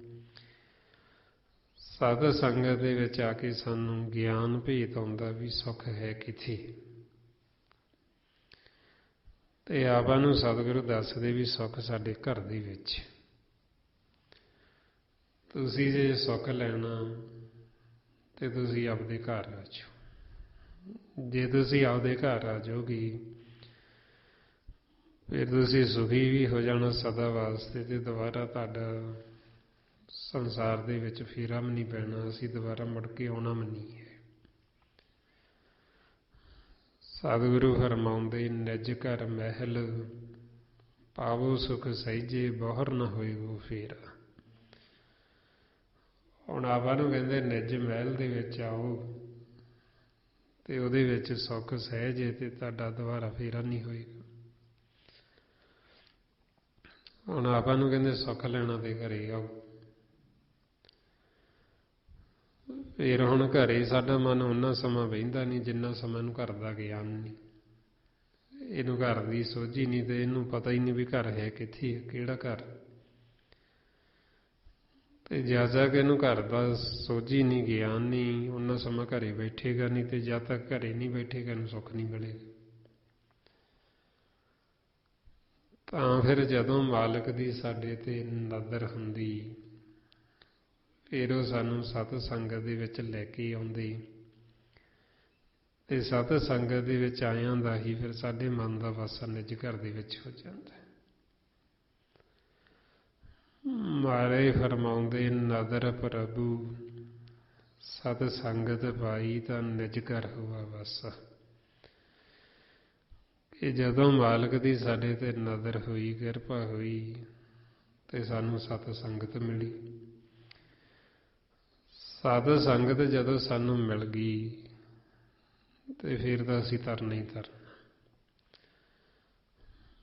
A: ਸਤ ਸੰਗਤ ਦੇ ਵਿੱਚ ਆ ਕੇ ਸਾਨੂੰ ਗਿਆਨ ਭੇਤ ਆਉਂਦਾ ਵੀ ਸੁੱਖ ਹੈ ਕਿੱਥੇ, ਤੇ ਆਪਾਂ ਨੂੰ ਸਤਿਗੁਰੂ ਦੱਸਦੇ ਵੀ ਸੁੱਖ ਸਾਡੇ ਘਰ ਦੇ ਵਿੱਚ। ਤੁਸੀਂ ਜੇ ਸੁੱਖ ਲੈਣਾ ਤੇ ਤੁਸੀਂ ਆਪਦੇ ਘਰ ਆ ਜਾਓ, ਜੇ ਤੁਸੀਂ ਆਪਦੇ ਘਰ ਆ ਜਾਓਗੇ ਫਿਰ ਤੁਸੀਂ ਸੁਖੀ ਵੀ ਹੋ ਜਾਣਾ ਸਦਾ ਵਾਸਤੇ, ਤੇ ਦੁਬਾਰਾ ਤੁਹਾਡਾ ਸੰਸਾਰ ਦੇ ਵਿੱਚ ਫੇਰਾ ਵੀ ਨਹੀਂ ਪੈਣਾ, ਅਸੀਂ ਦੁਬਾਰਾ ਮੁੜ ਕੇ ਆਉਣਾ ਵੀ ਨਹੀਂ ਹੈ। ਸਤਿਗੁਰੂ ਫਰਮਾਉਂਦੇ, ਨਿਜ ਘਰ ਮਹਿਲ ਪਾਵੋ ਸੁਖ ਸਹਿਜੇ, ਬੋਹਰ ਨਾ ਹੋਇਓ ਫੇਰ। ਹੁਣ ਆਪਾਂ ਨੂੰ ਕਹਿੰਦੇ ਨਿਜ ਮਹਿਲ ਦੇ ਵਿੱਚ ਆਓ ਤੇ ਉਹਦੇ ਵਿੱਚ ਸੁੱਖ ਸਹਿਜੇ ਤੇ ਤੁਹਾਡਾ ਦੁਬਾਰਾ ਫੇਰਾ ਨਹੀਂ ਹੋਏਗਾ। ਹੁਣ ਆਪਾਂ ਨੂੰ ਕਹਿੰਦੇ ਸੁੱਖ ਲੈਣਾ ਤੇ ਘਰੇ ਆਓ, ਫਿਰ ਹੁਣ ਘਰੇ ਸਾਡਾ ਮਨ ਓਨਾ ਸਮਾਂ ਬਹਿੰਦਾ ਨਹੀਂ ਜਿੰਨਾ ਸਮਾਂ ਨੂੰ ਘਰ ਦਾ ਗਿਆਨ ਨਹੀਂ, ਇਹਨੂੰ ਘਰ ਦੀ ਸੋਝੀ ਨਹੀਂ, ਤੇ ਇਹਨੂੰ ਪਤਾ ਹੀ ਨਹੀਂ ਵੀ ਘਰ ਹੈ ਕਿੱਥੇ ਹੈ, ਕਿਹੜਾ ਘਰ। ਤੇ ਜਦ ਤੱਕ ਇਹਨੂੰ ਘਰ ਦਾ ਸੋਝੀ ਨਹੀਂ, ਗਿਆਨ ਨਹੀਂ, ਓਨਾ ਸਮਾਂ ਘਰੇ ਬੈਠੇਗਾ ਨਹੀਂ, ਤੇ ਜਦ ਤੱਕ ਘਰੇ ਨਹੀਂ ਬੈਠੇਗਾ ਇਹਨੂੰ ਸੁੱਖ ਨਹੀਂ ਮਿਲੇਗਾ। ਤਾਂ ਫਿਰ ਜਦੋਂ ਮਾਲਕ ਦੀ ਸਾਡੇ ਤੇ ਨਜ਼ਰ ਹੁੰਦੀ, ਫਿਰ ਉਹ ਸਾਨੂੰ ਸਤ ਸੰਗਤ ਦੇ ਵਿੱਚ ਲੈ ਕੇ ਆਉਂਦੇ, ਤੇ ਸਤ ਸੰਗਤ ਦੇ ਵਿੱਚ ਆਇਆਂ ਦਾ ਹੀ ਫਿਰ ਸਾਡੇ ਮਨ ਦਾ ਵਾਸਾ ਨਿਜ ਘਰ ਦੇ ਵਿੱਚ ਹੋ ਜਾਂਦਾ। ਮਹਾਰਾਜ ਫਰਮਾਉਂਦੇ, ਨਦਰ ਪ੍ਰਭੂ ਸਤ ਸੰਗਤ ਪਾਈ ਤਾਂ ਨਿਜ ਘਰ ਹੋਆ ਵਾਸਾ। ਕਿ ਜਦੋਂ ਮਾਲਕ ਦੀ ਸਾਡੇ ਤੇ ਨਜ਼ਰ ਹੋਈ, ਕਿਰਪਾ ਹੋਈ, ਤੇ ਸਾਨੂੰ ਸਤ ਸੰਗਤ ਮਿਲੀ। ਸਤ ਸੰਗਤ ਜਦੋਂ ਸਾਨੂੰ ਮਿਲ ਗਈ ਤੇ ਫਿਰ ਤਾਂ ਅਸੀਂ ਤਰਨਾ ਹੀ ਤਰਨਾ।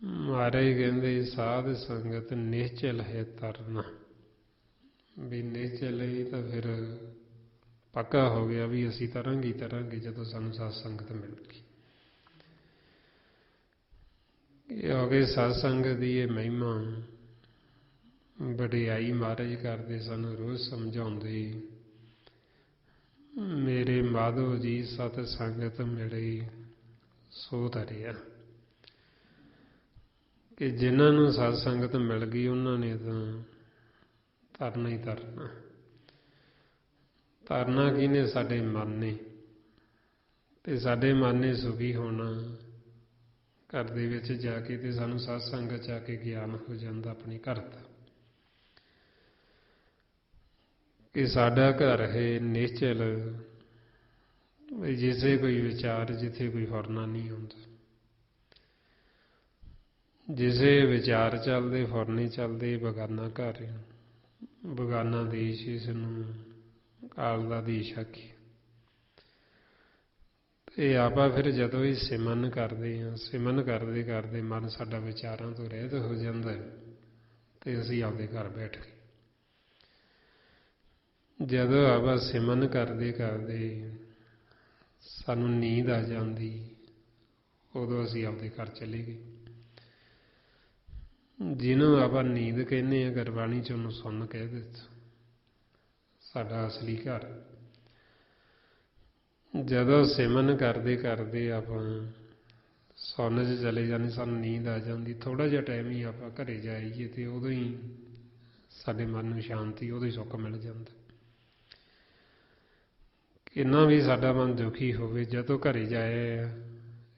A: ਮਹਾਰਾਜ ਕਹਿੰਦੇ, ਸਾਧ ਸੰਗਤ ਨਿਸ਼ਚਲ ਹੈ ਤਰਨਾ। ਵੀ ਨਿਸ਼ਚਲ ਹੈ ਤਾਂ ਫਿਰ ਪੱਕਾ ਹੋ ਗਿਆ ਵੀ ਅਸੀਂ ਤਰਾਂਗੇ ਹੀ ਤਰਾਂਗੇ ਜਦੋਂ ਸਾਨੂੰ ਸਤ ਸੰਗਤ ਮਿਲ ਗਈ। ਕਿਉਂਕਿ ਸਤ ਸੰਗਤ ਦੀ ਇਹ ਮਹਿਮਾ ਵਡਿਆਈ ਮਹਾਰਾਜ ਕਰਦੇ, ਸਾਨੂੰ ਰੋਜ਼ ਸਮਝਾਉਂਦੇ। ਮੇਰੇ ਮਾਧੋ ਜੀ ਸਤ ਸੰਗਤ ਮਿਲੇ ਸੋ ਧਰਿਆ। ਕਿ ਜਿਨ੍ਹਾਂ ਨੂੰ ਸਤ ਸੰਗਤ ਮਿਲ ਗਈ ਉਹਨਾਂ ਨੇ ਤਾਂ ਤਰਨਾ ਹੀ ਤਰਨਾ। ਤਰਨਾ ਕਿਹਨੇ? ਸਾਡੇ ਮਨ ਨੇ। ਤੇ ਸਾਡੇ ਮਨ ਨੇ ਸੁਖੀ ਹੋਣਾ ਘਰ ਦੇ ਵਿੱਚ ਜਾ ਕੇ, ਤੇ ਸਾਨੂੰ ਸਤ ਸੰਗਤ ਜਾ ਕੇ ਗਿਆਨ ਹੋ ਜਾਂਦਾ ਆਪਣੇ ਘਰ ਦਾ ਕਿ ਸਾਡਾ ਘਰ ਹੈ ਨਿਸ਼ਚਲ, ਜਿਸੇ ਕੋਈ ਵਿਚਾਰ, ਜਿੱਥੇ ਕੋਈ ਫੁਰਨਾ ਨਹੀਂ ਹੁੰਦਾ। ਜਿਸੇ ਵਿਚਾਰ ਚੱਲਦੇ, ਫੁਰਨੇ ਚੱਲਦੇ, ਬਗਾਨਾ ਘਰ, ਬਗਾਨਾ ਦੇਸ਼, ਇਸ ਨੂੰ ਕਾਲ ਦਾ ਦੇਸ਼ ਆਖੀ। ਤੇ ਆਪਾਂ ਫਿਰ ਜਦੋਂ ਹੀ ਸਿਮਰਨ ਕਰਦੇ ਹਾਂ, ਸਿਮਰਨ ਕਰਦੇ ਕਰਦੇ ਮਨ ਸਾਡਾ ਵਿਚਾਰਾਂ ਤੋਂ ਰਹਿਤ ਹੋ ਜਾਂਦਾ ਤੇ ਅਸੀਂ ਆਪਦੇ ਘਰ ਬੈਠ ਗਏ। ਜਦੋਂ ਆਪਾਂ ਸਿਮਰਨ ਕਰਦੇ ਕਰਦੇ ਸਾਨੂੰ ਨੀਂਦ ਆ ਜਾਂਦੀ, ਉਦੋਂ ਅਸੀਂ ਆਪਦੇ ਘਰ ਚਲੇ ਗਏ। ਜਿਹਨੂੰ ਆਪਾਂ ਨੀਂਦ ਕਹਿੰਦੇ ਹਾਂ, ਗੁਰਬਾਣੀ 'ਚ ਉਹਨੂੰ ਸੁੰਨ ਕਹਿ ਦਿੱਤਾ, ਸਾਡਾ ਅਸਲੀ ਘਰ। ਜਦੋਂ ਸਿਮਰਨ ਕਰਦੇ ਕਰਦੇ ਆਪਾਂ ਸੁੰਨ 'ਚ ਚਲੇ ਜਾਂਦੇ, ਸਾਨੂੰ ਨੀਂਦ ਆ ਜਾਂਦੀ, ਥੋੜ੍ਹਾ ਜਿਹਾ ਟਾਈਮ ਹੀ ਆਪਾਂ ਘਰੇ ਜਾਈਏ ਤੇ ਉਦੋਂ ਹੀ ਸਾਡੇ ਮਨ ਨੂੰ ਸ਼ਾਂਤੀ, ਉਦੋਂ ਹੀ ਸੁੱਖ ਮਿਲ ਜਾਂਦਾ। ਕਿੰਨਾ ਵੀ ਸਾਡਾ ਮਨ ਦੁਖੀ ਹੋਵੇ, ਜਦੋਂ ਘਰੇ ਜਾਏ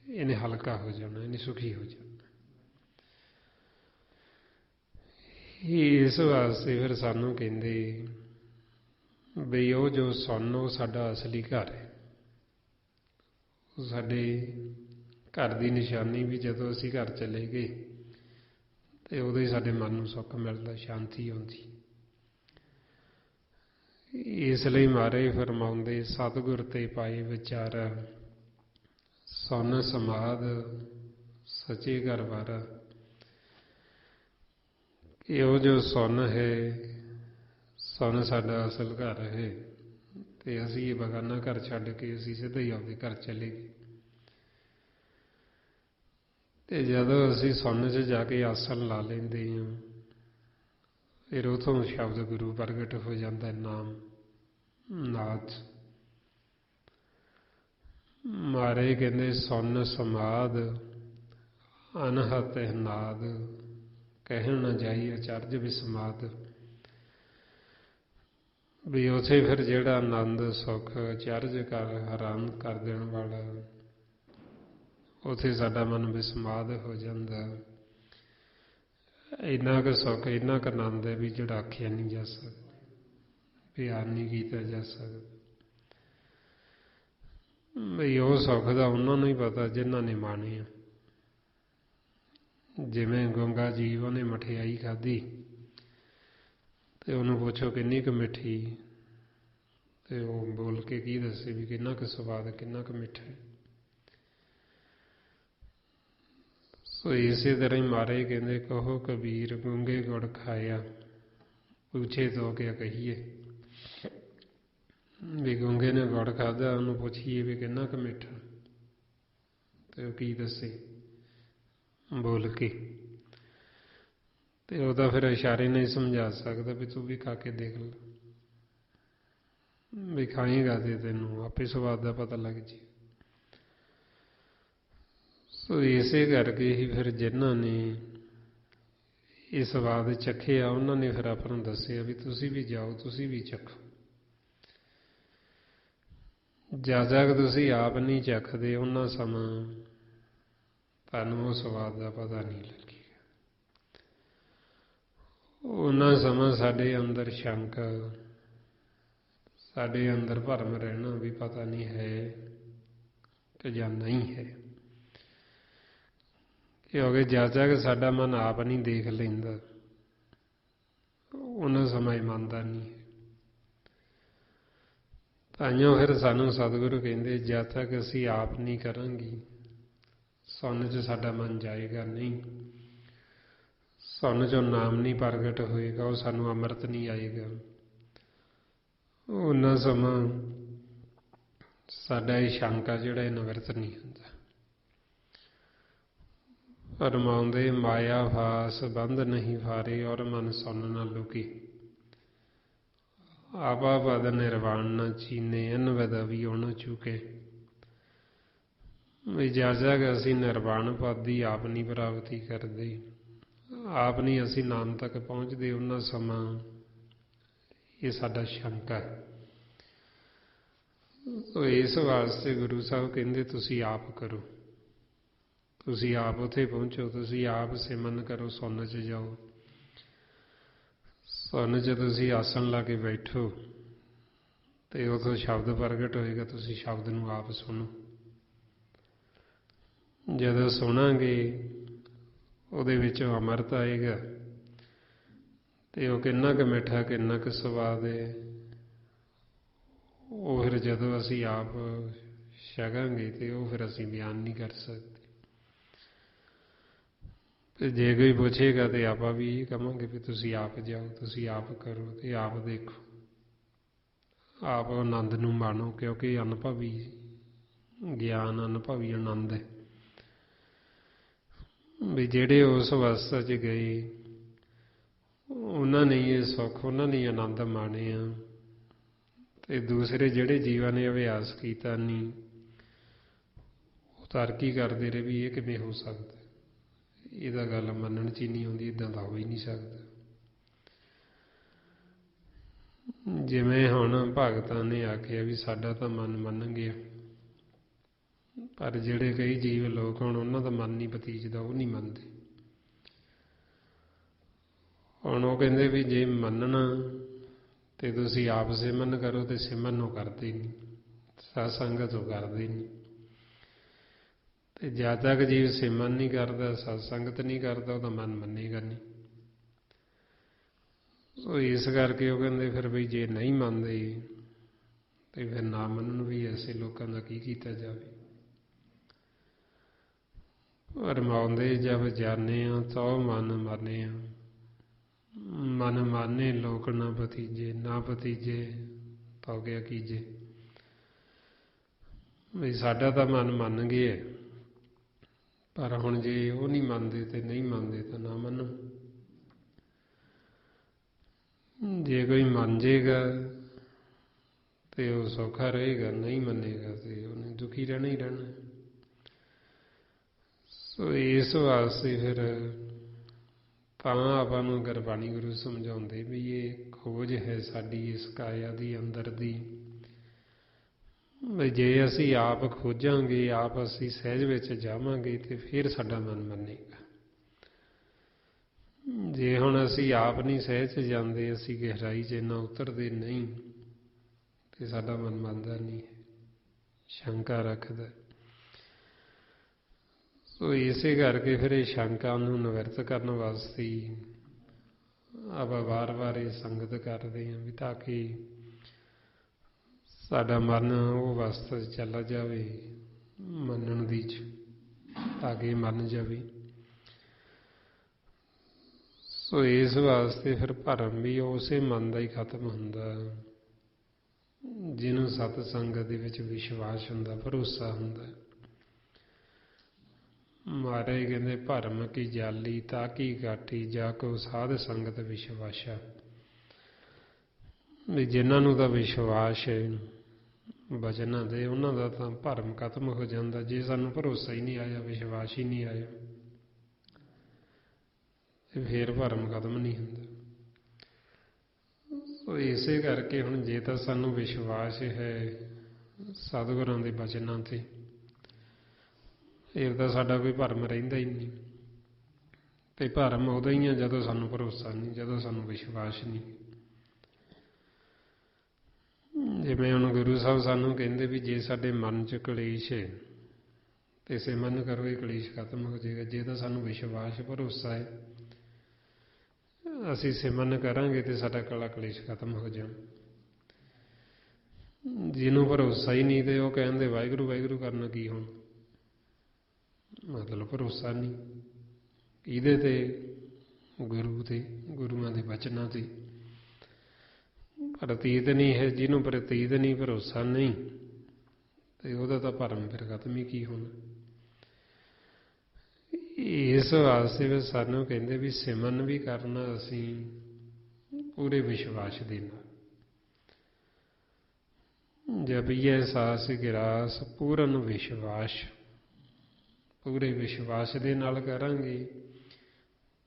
A: ਇਹਨੇ ਹਲਕਾ ਹੋ ਜਾਣਾ, ਇਹਨੇ ਸੁਖੀ ਹੋ ਜਾਣਾ। ਇਸ ਵਾਸਤੇ ਫਿਰ ਸਾਨੂੰ ਕਹਿੰਦੇ ਬਈ ਉਹ ਜੋ ਸੁੰਨ, ਉਹ ਸਾਡਾ ਅਸਲੀ ਘਰ ਹੈ। ਉਹ ਸਾਡੇ ਘਰ ਦੀ ਨਿਸ਼ਾਨੀ ਵੀ ਜਦੋਂ ਅਸੀਂ ਘਰ ਚਲੇ ਗਏ ਤੇ ਉਦੋਂ ਹੀ ਸਾਡੇ ਮਨ ਨੂੰ ਸੁੱਖ ਮਿਲਦਾ, ਸ਼ਾਂਤੀ ਆਉਂਦੀ। ਇਸ ਲਈ ਮਹਾਰਾਜ ਫਰਮਾਉਂਦੇ, ਸਤਿਗੁਰ ਤੇ ਪਾਏ ਵਿਚਾਰਾ, ਸੁੰਨ ਸਮਾਧ ਸੱਚੇ ਘਰ ਵਾਰਾ। ਕਿ ਉਹ ਜੋ ਸੁੰਨ ਹੈ, ਸੁੰਨ ਸਾਡਾ ਅਸਲ ਘਰ ਹੈ, ਤੇ ਅਸੀਂ ਇਹ ਬਗਾਨਾ ਘਰ ਛੱਡ ਕੇ ਅਸੀਂ ਸਿੱਧਾ ਹੀ ਆਪਦੇ ਘਰ ਚਲੇ ਗਏ। ਤੇ ਜਦੋਂ ਅਸੀਂ ਸੁੰਨ 'ਚ ਜਾ ਕੇ ਆਸਣ ਲਾ ਲੈਂਦੇ ਹਾਂ, ਫਿਰ ਉਥੋਂ ਸ਼ਬਦ ਗੁਰੂ ਪ੍ਰਗਟ ਹੋ ਜਾਂਦਾ, ਨਾਮ ਨਾਦ। ਮਹਾਰਾਜ ਕਹਿੰਦੇ, ਸੁੰਨ ਸਮਾਧ ਅਨਹਤ ਨਾਦ, ਕਹਿਣ ਨਾ ਜਾਈ ਅਚਰਜ ਵਿਸਮਾਦ। ਵੀ ਉਥੇ ਫਿਰ ਜਿਹੜਾ ਆਨੰਦ ਸੁੱਖ ਅਚਰਜ ਹੈਰਾਨ ਕਰ ਦੇਣ ਵਾਲਾ, ਉਥੇ ਸਾਡਾ ਮਨ ਵਿਸਮਾਦ ਹੋ ਜਾਂਦਾ। ਇੰਨਾ ਕੁ ਸੁੱਖ, ਇੰਨਾ ਕੁ ਆਨੰਦ ਹੈ ਵੀ ਜਿਹੜਾ ਆਖਿਆ ਨਹੀਂ ਜਾ ਸਕਦਾ, ਬਿਆਨ ਨਹੀਂ ਕੀਤਾ ਜਾ ਸਕਦਾ। ਬਈ ਉਹ ਸੁੱਖ ਦਾ ਉਹਨਾਂ ਨੂੰ ਹੀ ਪਤਾ ਜਿਨ੍ਹਾਂ ਨੇ ਮਾਣਿਆ। ਜਿਵੇਂ ਗੰਗਾ ਜੀਵ, ਉਹਨੇ ਮਠਿਆਈ ਖਾਧੀ ਤੇ ਉਹਨੂੰ ਪੁੱਛੋ ਕਿੰਨੀ ਕੁ ਮਿੱਠੀ, ਤੇ ਉਹ ਬੋਲ ਕੇ ਕੀ ਦੱਸੇ ਵੀ ਕਿੰਨਾ ਕੁ ਸਵਾਦ, ਕਿੰਨਾ ਕੁ ਮਿੱਠਾ। ਸੋ ਇਸੇ ਤਰ੍ਹਾਂ ਹੀ ਮਹਾਰਾਜ ਕਹਿੰਦੇ, ਕਹੋ ਕਬੀਰ ਗੂੰਗੇ ਗੁੜ ਖਾਇਆ, ਪੁੱਛੇ ਤੋ ਕਿਆ ਕਹੀਏ। ਵੀ ਗੂੰਗੇ ਨੇ ਗੁੜ ਖਾਧਾ, ਉਹਨੂੰ ਪੁੱਛੀਏ ਵੀ ਕਿੰਨਾ ਕੁ ਮਿੱਠਾ, ਤੇ ਉਹ ਕੀ ਦੱਸੇ ਬੋਲ ਕੇ। ਤੇ ਉਹ ਤਾਂ ਫਿਰ ਇਸ਼ਾਰੇ ਨਹੀਂ ਸਮਝਾ ਸਕਦਾ ਵੀ ਤੂੰ ਵੀ ਖਾ ਕੇ ਦੇਖ ਲੈ, ਵੀ ਖਾਏਗਾ ਤੇ ਤੈਨੂੰ ਆਪੇ ਸਵਾਦ ਦਾ ਪਤਾ ਲੱਗ ਜੇ। ਸੋ ਇਸੇ ਕਰਕੇ ਹੀ ਫਿਰ ਜਿਨ੍ਹਾਂ ਨੇ ਇਹ ਸਵਾਦ ਚੱਖਿਆ, ਉਹਨਾਂ ਨੇ ਫਿਰ ਆਪਾਂ ਨੂੰ ਦੱਸਿਆ ਵੀ ਤੁਸੀਂ ਵੀ ਜਾਓ, ਤੁਸੀਂ ਵੀ ਚੱਖੋ। ਜਦ ਤੱਕ ਤੁਸੀਂ ਆਪ ਨਹੀਂ ਚੱਖਦੇ, ਉਹਨਾਂ ਸਮਾਂ ਤੁਹਾਨੂੰ ਉਹ ਸਵਾਦ ਦਾ ਪਤਾ ਨਹੀਂ ਲੱਗੇਗਾ। ਉਹਨਾਂ ਸਮਾਂ ਸਾਡੇ ਅੰਦਰ ਸ਼ੰਕਾ, ਸਾਡੇ ਅੰਦਰ ਭਰਮ ਰਹਿਣਾ ਵੀ ਪਤਾ ਨਹੀਂ ਹੈ ਕਿ ਜਾਂ ਨਹੀਂ ਹੈ। ਕਿਉਂਕਿ ਜਦ ਤੱਕ ਸਾਡਾ ਮਨ ਆਪ ਨਹੀਂ ਦੇਖ ਲੈਂਦਾ, ਉਹਨਾਂ ਸਮਾਂ ਹੀ ਮੰਨਦਾ ਨਹੀਂ। ਤਾਂਹੀਓ ਫਿਰ ਸਾਨੂੰ ਸਤਿਗੁਰੂ ਕਹਿੰਦੇ, ਜਦ ਤੱਕ ਅਸੀਂ ਆਪ ਨਹੀਂ ਕਰਾਂਗੇ ਸੁਣ 'ਚ ਸਾਡਾ ਮਨ ਜਾਏਗਾ ਨਹੀਂ, ਸੁਣ 'ਚੋਂ ਨਾਮ ਨਹੀਂ ਪ੍ਰਗਟ ਹੋਏਗਾ, ਉਹ ਸਾਨੂੰ ਅੰਮ੍ਰਿਤ ਨਹੀਂ ਆਏਗਾ। ਉਹਨਾਂ ਸਮਾਂ ਸਾਡਾ ਇਹ ਸ਼ੰਕਾ ਜਿਹੜਾ ਇਹ ਨਿਵਰਤ ਨਹੀਂ ਹੁੰਦਾ। ਫਰਮਾਉਂਦੇ, ਮਾਇਆ ਫਾਸ ਬੰਧ ਨਹੀਂ ਫਾਰੇ, ਔਰ ਮਨ ਸੁਣ ਨਾ ਲੁਕੇ। ਆਪਾ ਪਦ ਨਿਰਵਾਣ ਨਾ ਚੀਨੇ, ਅਨ ਵਦਾ ਵੀ ਨਾ ਚੁਕੇ। ਵੀ ਜਦ ਤੱਕ ਅਸੀਂ ਨਿਰਵਾਣ ਪਦ ਦੀ ਆਪ ਨਹੀਂ ਪ੍ਰਾਪਤੀ ਕਰਦੇ, ਆਪ ਨਹੀਂ ਅਸੀਂ ਨਾਮ ਤੱਕ ਪਹੁੰਚਦੇ, ਉਹਨਾਂ ਸਮਾਂ ਇਹ ਸਾਡਾ ਸ਼ੰਕਾ ਹੈ। ਇਸ ਵਾਸਤੇ ਗੁਰੂ ਸਾਹਿਬ ਕਹਿੰਦੇ ਤੁਸੀਂ ਆਪ ਕਰੋ, ਤੁਸੀਂ ਆਪ ਉੱਥੇ ਪਹੁੰਚੋ, ਤੁਸੀਂ ਆਪ ਸਿਮਰਨ ਕਰੋ, ਸੁਣ 'ਚ ਜਾਓ। ਸੁਣ 'ਚ ਤੁਸੀਂ ਆਸਣ ਲਾ ਕੇ ਬੈਠੋ ਤੇ ਉਥੋਂ ਸ਼ਬਦ ਪ੍ਰਗਟ ਹੋਏਗਾ, ਤੁਸੀਂ ਸ਼ਬਦ ਨੂੰ ਆਪ ਸੁਣੋ। ਜਦੋਂ ਸੁਣਾਂਗੇ ਉਹਦੇ ਵਿੱਚੋਂ ਅੰਮ੍ਰਿਤ ਆਏਗਾ, ਤੇ ਉਹ ਕਿੰਨਾ ਕੁ ਮਿੱਠਾ, ਕਿੰਨਾ ਕੁ ਸਵਾਦ ਹੈ, ਉਹ ਫਿਰ ਜਦੋਂ ਅਸੀਂ ਆਪ ਛਕਾਂਗੇ ਤੇ ਉਹ ਫਿਰ ਅਸੀਂ ਬਿਆਨ ਨਹੀਂ ਕਰ ਸਕਦੇ। ਤੇ ਜੇ ਕੋਈ ਪੁੱਛੇਗਾ ਤੇ ਆਪਾਂ ਵੀ ਇਹ ਕਹਾਂਗੇ ਵੀ ਤੁਸੀਂ ਆਪ ਜਾਓ, ਤੁਸੀਂ ਆਪ ਕਰੋ ਤੇ ਆਪ ਦੇਖੋ, ਆਪ ਆਨੰਦ ਨੂੰ ਮਾਣੋ, ਕਿਉਂਕਿ ਅਨੁਭਵੀ ਗਿਆਨ, ਅਨੁਭਵੀ ਆਨੰਦ ਹੈ। ਵੀ ਜਿਹੜੇ ਉਸ ਅਵਸਥਾ 'ਚ ਗਏ ਉਹਨਾਂ ਨੇ ਇਹ ਸੁੱਖ, ਉਹਨਾਂ ਨੇ ਆਨੰਦ ਮਾਣਿਆ, ਤੇ ਦੂਸਰੇ ਜਿਹੜੇ ਜੀਵਾਂ ਨੇ ਅਭਿਆਸ ਕੀਤਾ ਨਹੀਂ, ਉਹ ਤਰਕੀ ਕਰਦੇ ਰਹੇ ਵੀ ਇਹ ਕਿਵੇਂ ਹੋ ਸਕਦਾ, ਇਹਦਾ ਗੱਲ ਮੰਨਣ 'ਚ ਹੀ ਨਹੀਂ ਆਉਂਦੀ, ਇੱਦਾਂ ਦਾ ਹੋ ਹੀ ਨਹੀਂ ਸਕਦਾ। ਜਿਵੇਂ ਹੁਣ ਭਗਤਾਂ ਨੇ ਆਖਿਆ ਵੀ ਸਾਡਾ ਤਾਂ ਮਨ ਮੰਨ ਗਿਆ, ਪਰ ਜਿਹੜੇ ਕਈ ਜੀਵ ਲੋਕ ਹੁਣ ਉਹਨਾਂ ਦਾ ਮਨ ਨਹੀਂ ਪਤੀਜਦਾ, ਉਹ ਨਹੀਂ ਮੰਨਦੇ। ਹੁਣ ਉਹ ਕਹਿੰਦੇ ਵੀ ਜੇ ਮੰਨਣਾ ਤੇ ਤੁਸੀਂ ਆਪ ਸਿਮਰਨ ਕਰੋ, ਤੇ ਸਿਮਰਨ ਉਹ ਕਰਦੇ ਨਹੀਂ, ਸਤ ਸੰਗਤ ਉਹ ਕਰਦੇ ਨਹੀਂ। ਤੇ ਜਦ ਤੱਕ ਜੀਵ ਸਿਮਰਨ ਨਹੀਂ ਕਰਦਾ, ਸਤ ਸੰਗਤ ਨਹੀਂ ਕਰਦਾ, ਉਹਦਾ ਮਨ ਮੰਨੇਗਾ ਨਹੀਂ। ਸੋ ਇਸ ਕਰਕੇ ਉਹ ਕਹਿੰਦੇ ਫਿਰ ਵੀ ਜੇ ਨਹੀਂ ਮੰਨਦੇ ਤੇ ਫਿਰ ਨਾ ਮੰਨਣ ਵੀ ਐਸੇ ਲੋਕਾਂ ਦਾ ਕੀ ਕੀਤਾ ਜਾਵੇ। ਫਰਮਾਉਂਦੇ, ਜਬ ਜਾਣਿਆ ਤਉ ਮਨ ਮਾਨਿਆ, ਮਨ ਮਾਨੇ ਲੋਕ ਨਾ ਭਤੀਜੇ, ਨਾ ਭਤੀਜੇ ਤਉ ਕਿਆ ਕੀਜੇ। ਵੀ ਸਾਡਾ ਤਾਂ ਮਨ ਮੰਨ ਗਿਆ, ਪਰ ਹੁਣ ਜੇ ਉਹ ਨਹੀਂ ਮੰਨਦੇ ਤੇ ਨਹੀਂ ਮੰਨਦੇ ਤਾਂ ਨਾ ਮੰਨੋ। ਜੇ ਕੋਈ ਮੰਨ ਜੇਗਾ ਤੇ ਉਹ ਸੌਖਾ ਰਹੇਗਾ, ਨਹੀਂ ਮੰਨੇਗਾ ਤੇ ਉਹਨੇ ਦੁਖੀ ਰਹਿਣਾ ਹੀ ਰਹਿਣਾ। ਸੋ ਇਸ ਵਾਸਤੇ ਫਿਰ ਤਾਂ ਆਪਾਂ ਨੂੰ ਗੁਰਬਾਣੀ ਗੁਰੂ ਸਮਝਾਉਂਦੇ ਵੀ ਇਹ ਖੋਜ ਹੈ ਸਾਡੀ ਇਸ ਕਾਇਆ ਦੀ ਅੰਦਰ ਦੀ। ਜੇ ਅਸੀਂ ਆਪ ਖੋਜਾਂਗੇ, ਆਪ ਅਸੀਂ ਸਹਿਜ ਵਿੱਚ ਜਾਵਾਂਗੇ ਤੇ ਫਿਰ ਸਾਡਾ ਮਨ ਮੰਨੇਗਾ। ਜੇ ਹੁਣ ਅਸੀਂ ਆਪ ਨਹੀਂ ਸਹਿਜ 'ਚ ਜਾਂਦੇ, ਅਸੀਂ ਗਹਿਰਾਈ 'ਚ ਇੰਨਾ ਉਤਰਦੇ ਨਹੀਂ, ਤੇ ਸਾਡਾ ਮਨ ਮੰਨਦਾ ਨਹੀਂ, ਸ਼ੰਕਾ ਰੱਖਦਾ। ਸੋ ਇਸੇ ਕਰਕੇ ਫਿਰ ਇਹ ਸ਼ੰਕਾ ਨੂੰ ਨਿਵਰਤ ਕਰਨ ਵਾਸਤੇ ਆਪਾਂ ਵਾਰ-ਵਾਰ ਇਹ ਸੰਗਤ ਕਰਦੇ ਹਾਂ ਵੀ ਤਾਂ ਕਿ ਸਾਡਾ ਮਨ ਉਹ ਅਵਸਥਾ 'ਚ ਚਲਾ ਜਾਵੇ ਮੰਨਣ ਦੀ, ਤਾਂ ਕਿ ਮੰਨ ਜਾਵੇ। ਸੋ ਇਸ ਵਾਸਤੇ ਫਿਰ ਭਰਮ ਵੀ ਉਸੇ ਮਨ ਦਾ ਹੀ ਖਤਮ ਹੁੰਦਾ ਜਿਹਨੂੰ ਸਤ ਸੰਗਤ ਦੇ ਵਿੱਚ ਵਿਸ਼ਵਾਸ ਹੁੰਦਾ, ਭਰੋਸਾ ਹੁੰਦਾ। ਮਹਾਰਾਜ ਕਹਿੰਦੇ ਭਰਮ ਕੀ ਜਾਲੀ ਤਾਂ ਕੀ ਕਾਟੀ ਜਾ ਕੋ ਸਾਧ ਸੰਗਤ ਵਿਸ਼ਵਾਸਾ। ਵੀ ਜਿਨ੍ਹਾਂ ਨੂੰ ਤਾਂ ਵਿਸ਼ਵਾਸ ਹੈ ਬਚਨਾਂ ਦੇ, ਉਹਨਾਂ ਦਾ ਤਾਂ ਭਰਮ ਖਤਮ ਹੋ ਜਾਂਦਾ। ਜੇ ਸਾਨੂੰ ਭਰੋਸਾ ਹੀ ਨਹੀਂ ਆਇਆ, ਵਿਸ਼ਵਾਸ ਹੀ ਨਹੀਂ ਆਇਆ, ਤੇ ਫਿਰ ਭਰਮ ਖਤਮ ਨਹੀਂ ਹੁੰਦਾ। ਸੋ ਇਸੇ ਕਰਕੇ ਹੁਣ ਜੇ ਤਾਂ ਸਾਨੂੰ ਵਿਸ਼ਵਾਸ ਹੈ ਸਤਿਗੁਰਾਂ ਦੇ ਬਚਨਾਂ 'ਤੇ, ਫਿਰ ਤਾਂ ਸਾਡਾ ਕੋਈ ਭਰਮ ਰਹਿੰਦਾ ਹੀ ਨਹੀਂ। ਤੇ ਭਰਮ ਉਦੋਂ ਹੀ ਆ ਜਦੋਂ ਸਾਨੂੰ ਭਰੋਸਾ ਨਹੀਂ, ਜਦੋਂ ਸਾਨੂੰ ਵਿਸ਼ਵਾਸ ਨਹੀਂ। ਜਿਵੇਂ ਹੁਣ ਗੁਰੂ ਸਾਹਿਬ ਸਾਨੂੰ ਕਹਿੰਦੇ ਵੀ ਜੇ ਸਾਡੇ ਮਨ 'ਚ ਕਲੇਸ਼ ਹੈ ਤੇ ਸਿਮਰਨ ਕਰੋ, ਇਹ ਕਲੇਸ਼ ਖਤਮ ਹੋ ਜਾਏਗਾ। ਜੇ ਤਾਂ ਸਾਨੂੰ ਵਿਸ਼ਵਾਸ ਭਰੋਸਾ ਹੈ, ਅਸੀਂ ਸਿਮਰਨ ਕਰਾਂਗੇ ਤੇ ਸਾਡਾ ਕਲੇਸ਼ ਖਤਮ ਹੋ ਜਾਣ। ਜਿਹਨੂੰ ਭਰੋਸਾ ਹੀ ਨਹੀਂ ਤੇ ਉਹ ਕਹਿੰਦੇ ਵਾਹਿਗੁਰੂ ਵਾਹਿਗੁਰੂ ਕਰਨਾ ਕੀ ਹੁਣ, ਮਤਲਬ ਭਰੋਸਾ ਨਹੀਂ ਇਹਦੇ ਤੇ, ਗੁਰੂ ਤੇ, ਗੁਰੂਆਂ ਦੇ ਬਚਨਾਂ ਤੇ। ਪ੍ਰਤੀਤ ਨਹੀਂ ਹੈ, ਜਿਹਨੂੰ ਪ੍ਰਤੀਤ ਨਹੀਂ, ਭਰੋਸਾ ਨਹੀਂ, ਤੇ ਉਹਦਾ ਤਾਂ ਭਰਮ ਫਿਰ ਖਤਮ ਹੀ ਕੀ ਹੋਣਾ। ਇਸ ਵਾਸਤੇ ਵੀ ਸਾਨੂੰ ਕਹਿੰਦੇ ਵੀ ਸਿਮਰਨ ਵੀ ਕਰਨਾ ਅਸੀਂ ਪੂਰੇ ਵਿਸ਼ਵਾਸ ਦੇ ਨਾਲ। ਜਪੀਏ ਸਾਸ ਗਿਰਾਸ ਪੂਰਨ ਵਿਸ਼ਵਾਸ, ਪੂਰੇ ਵਿਸ਼ਵਾਸ ਦੇ ਨਾਲ ਕਰਾਂਗੇ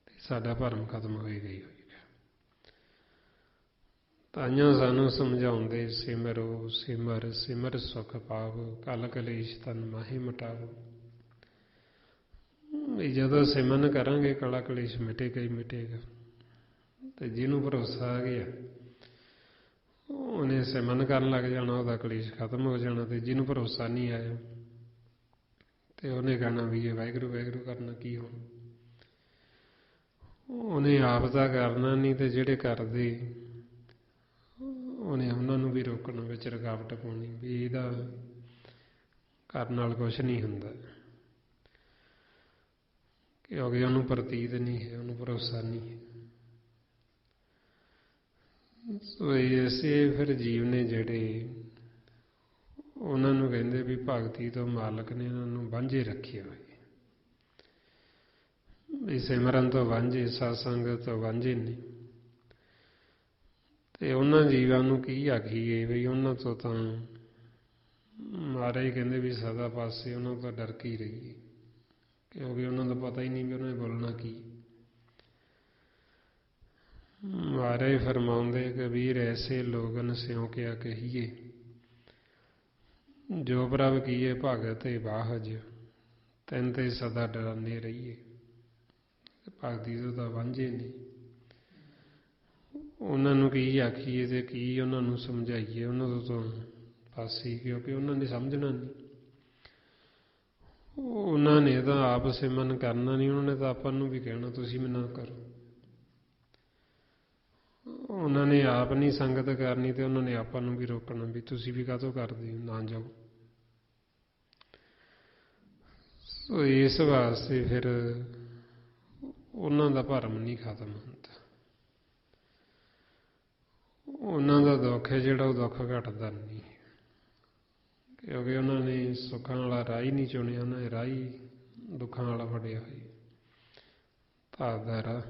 A: ਤੇ ਸਾਡਾ ਭਰਮ ਖਤਮ ਹੋਏਗਾ ਹੀ ਹੋਏਗਾ। ਤਾਈਆਂ ਸਾਨੂੰ ਸਮਝਾਉਂਦੇ ਸਿਮਰੋ ਸਿਮਰ ਸਿਮਰ ਸੁਖ ਪਾਵੋ, ਕਲ ਕਲੇਸ਼ ਤਨ ਮਾਹੀ ਮਿਟਾਵੋ। ਵੀ ਜਦੋਂ ਸਿਮਰਨ ਕਰਾਂਗੇ ਕਲਾ ਕਲੇਸ਼ ਮਿਟੇਗਾ ਹੀ ਮਿਟੇਗਾ। ਤੇ ਜਿਹਨੂੰ ਭਰੋਸਾ ਆ ਗਿਆ ਉਹਨੇ ਸਿਮਰਨ ਕਰਨ ਲੱਗ ਜਾਣਾ, ਉਹਦਾ ਕਲੇਸ਼ ਖਤਮ ਹੋ ਜਾਣਾ। ਤੇ ਜਿਹਨੂੰ ਭਰੋਸਾ ਨਹੀਂ ਆਇਆ ਤੇ ਉਹਨੇ ਕਹਿਣਾ ਵੀ ਇਹ ਵਾਹਿਗੁਰੂ ਵਾਹਿਗੁਰੂ ਕਰਨਾ ਕੀ ਹੁਣ। ਉਹਨੇ ਆਪ ਤਾਂ ਕਰਨਾ ਨਹੀਂ, ਤੇ ਜਿਹੜੇ ਕਰਦੇ ਉਹਨੇ ਉਹਨਾਂ ਨੂੰ ਵੀ ਰੋਕਣ ਵਿੱਚ ਰੁਕਾਵਟ ਪਾਉਣੀ ਵੀ ਇਹਦਾ ਕਰਨ ਨਾਲ ਕੁਛ ਨਹੀਂ ਹੁੰਦਾ, ਕਿਉਂਕਿ ਉਹਨੂੰ ਪ੍ਰਤੀਤ ਨਹੀਂ ਹੈ, ਉਹਨੂੰ ਭਰੋਸਾ ਨਹੀਂ ਹੈ। ਸੋ ਇਸੇ ਫਿਰ ਜੀਵ ਨੇ ਜਿਹੜੇ, ਉਹਨਾਂ ਨੂੰ ਕਹਿੰਦੇ ਵੀ ਭਗਤੀ ਤੋਂ ਮਾਲਕ ਨੇ ਉਹਨਾਂ ਨੂੰ ਵਾਂਝੇ ਰੱਖੇ ਹੋਏ, ਵੀ ਸਿਮਰਨ ਤੋਂ ਵਾਂਝੇ, ਸਤਸੰਗ ਤੋਂ ਵਾਂਝੇ ਨੇ। ਤੇ ਉਹਨਾਂ ਜੀਵਾਂ ਨੂੰ ਕੀ ਆਖੀਏ ਵੀ ਉਹਨਾਂ ਤੋਂ ਤਾਂ ਮਹਾਰਾਜ ਕਹਿੰਦੇ ਵੀ ਸਦਾ ਪਾਸੇ ਉਹਨਾਂ ਤੋਂ ਡਰ ਕੇ ਹੀ ਰਹੀਏ, ਕਿਉਂਕਿ ਉਹਨਾਂ ਦਾ ਪਤਾ ਹੀ ਨਹੀਂ ਵੀ ਉਹਨਾਂ ਨੇ ਬੋਲਣਾ ਕੀ। ਮਹਾਰਾਜ ਫਰਮਾਉਂਦੇ ਕਬੀਰ ਐਸੇ ਲੋਗਨ ਸਿਉ ਕਿਆ ਕਹੀਏ, ਜੋ ਪ੍ਰਭ ਕੀਏ ਭਗਤ ਬਾਹਜ, ਤੈਨ ਤੇ ਸਦਾ ਡਰਾਨੇ ਰਹੀਏ। ਭਗਤੀ ਤੋਂ ਤਾਂ ਵਾਂਝੇ ਨੇ, ਉਹਨਾਂ ਨੂੰ ਕੀ ਆਖੀਏ ਤੇ ਕੀ ਉਹਨਾਂ ਨੂੰ ਸਮਝਾਈਏ, ਉਹਨਾਂ ਤੋਂ ਤਾਂ ਪਾਸੇ, ਕਿਉਂਕਿ ਉਹਨਾਂ ਨੇ ਸਮਝਣਾ ਨਹੀਂ। ਉਹਨਾਂ ਨੇ ਤਾਂ ਆਪ ਸਿਮਰਨ ਕਰਨਾ ਨਹੀਂ, ਉਹਨਾਂ ਨੇ ਤਾਂ ਆਪਾਂ ਨੂੰ ਵੀ ਕਹਿਣਾ ਤੁਸੀਂ ਵੀ ਨਾ ਕਰੋ। ਉਹਨਾਂ ਨੇ ਆਪ ਨਹੀਂ ਸੰਗਤ ਕਰਨੀ ਤੇ ਉਹਨਾਂ ਨੇ ਆਪਾਂ ਨੂੰ ਵੀ ਰੋਕਣਾ ਵੀ ਤੁਸੀਂ ਵੀ ਕਾਹਤੋਂ ਕਰਦੇ ਹੋ, ਨਾ ਜਾਓ। ਸੋ ਇਸ ਵਾਸਤੇ ਫਿਰ ਉਹਨਾਂ ਦਾ ਭਰਮ ਨਹੀਂ ਖਤਮ ਹੁੰਦਾ, ਉਹਨਾਂ ਦਾ ਦੁੱਖ ਹੈ ਜਿਹੜਾ ਉਹ ਦੁੱਖ ਘਟਦਾ ਨਹੀਂ, ਕਿਉਂਕਿ ਉਹਨਾਂ ਨੇ ਸੁੱਖਾਂ ਵਾਲਾ ਰਾਹ ਹੀ ਨਹੀਂ ਚੁਣਿਆ, ਉਹਨਾਂ ਨੇ ਰਾਹ ਹੀ ਦੁੱਖਾਂ ਵਾਲਾ ਫੜਿਆ ਹੋਇਆ, ਭਾਵ ਦਾ ਰਾਹ।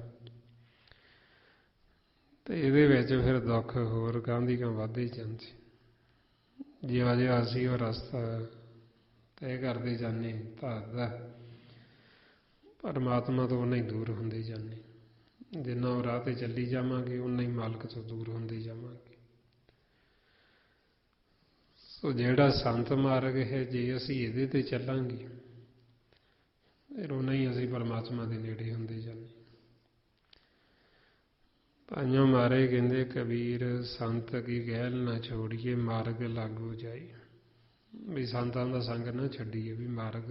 A: ਤੇ ਇਹਦੇ ਵਿੱਚ ਫਿਰ ਦੁੱਖ ਹੋਰ ਗਾਂਹ ਦੀ ਗਾਂਹ ਵੱਧਦੇ ਜਾਂਦੇ, ਜਿਹਾ ਜਿਹਾ ਅਸੀਂ ਉਹ ਰਸਤਾ ਤੈਅ ਕਰਦੇ ਜਾਂਦੇ ਭਾਵ ਦਾ, ਪਰਮਾਤਮਾ ਤੋਂ ਨਹੀਂ ਦੂਰ ਹੁੰਦੇ ਜਾਂਦੇ। ਜਿੰਨਾ ਉਹ ਰਾਹ 'ਤੇ ਚੱਲੀ ਜਾਵਾਂਗੇ ਉਨਾ ਹੀ ਮਾਲਕ ਤੋਂ ਦੂਰ ਹੁੰਦੇ ਜਾਵਾਂਗੇ। ਸੋ ਜਿਹੜਾ ਸੰਤ ਮਾਰਗ ਹੈ, ਜੇ ਅਸੀਂ ਇਹਦੇ 'ਤੇ ਚੱਲਾਂਗੇ ਫਿਰ ਉਨਾ ਹੀ ਅਸੀਂ ਪਰਮਾਤਮਾ ਦੇ ਨੇੜੇ ਹੁੰਦੇ ਜਾਂਦੇ। ਤਾਂਹੀਓ ਮਹਾਰਾਜ ਕਹਿੰਦੇ, ਕਬੀਰ ਸੰਤ ਕੀ ਗਹਿਲ ਨਾ ਛੋੜੀਏ, ਮਾਰਗ ਲਾਗੂ ਜਾਈ। ਵੀ ਸੰਤਾਂ ਦਾ ਸੰਗ ਨਾ ਛੱਡੀਏ, ਵੀ ਮਾਰਗ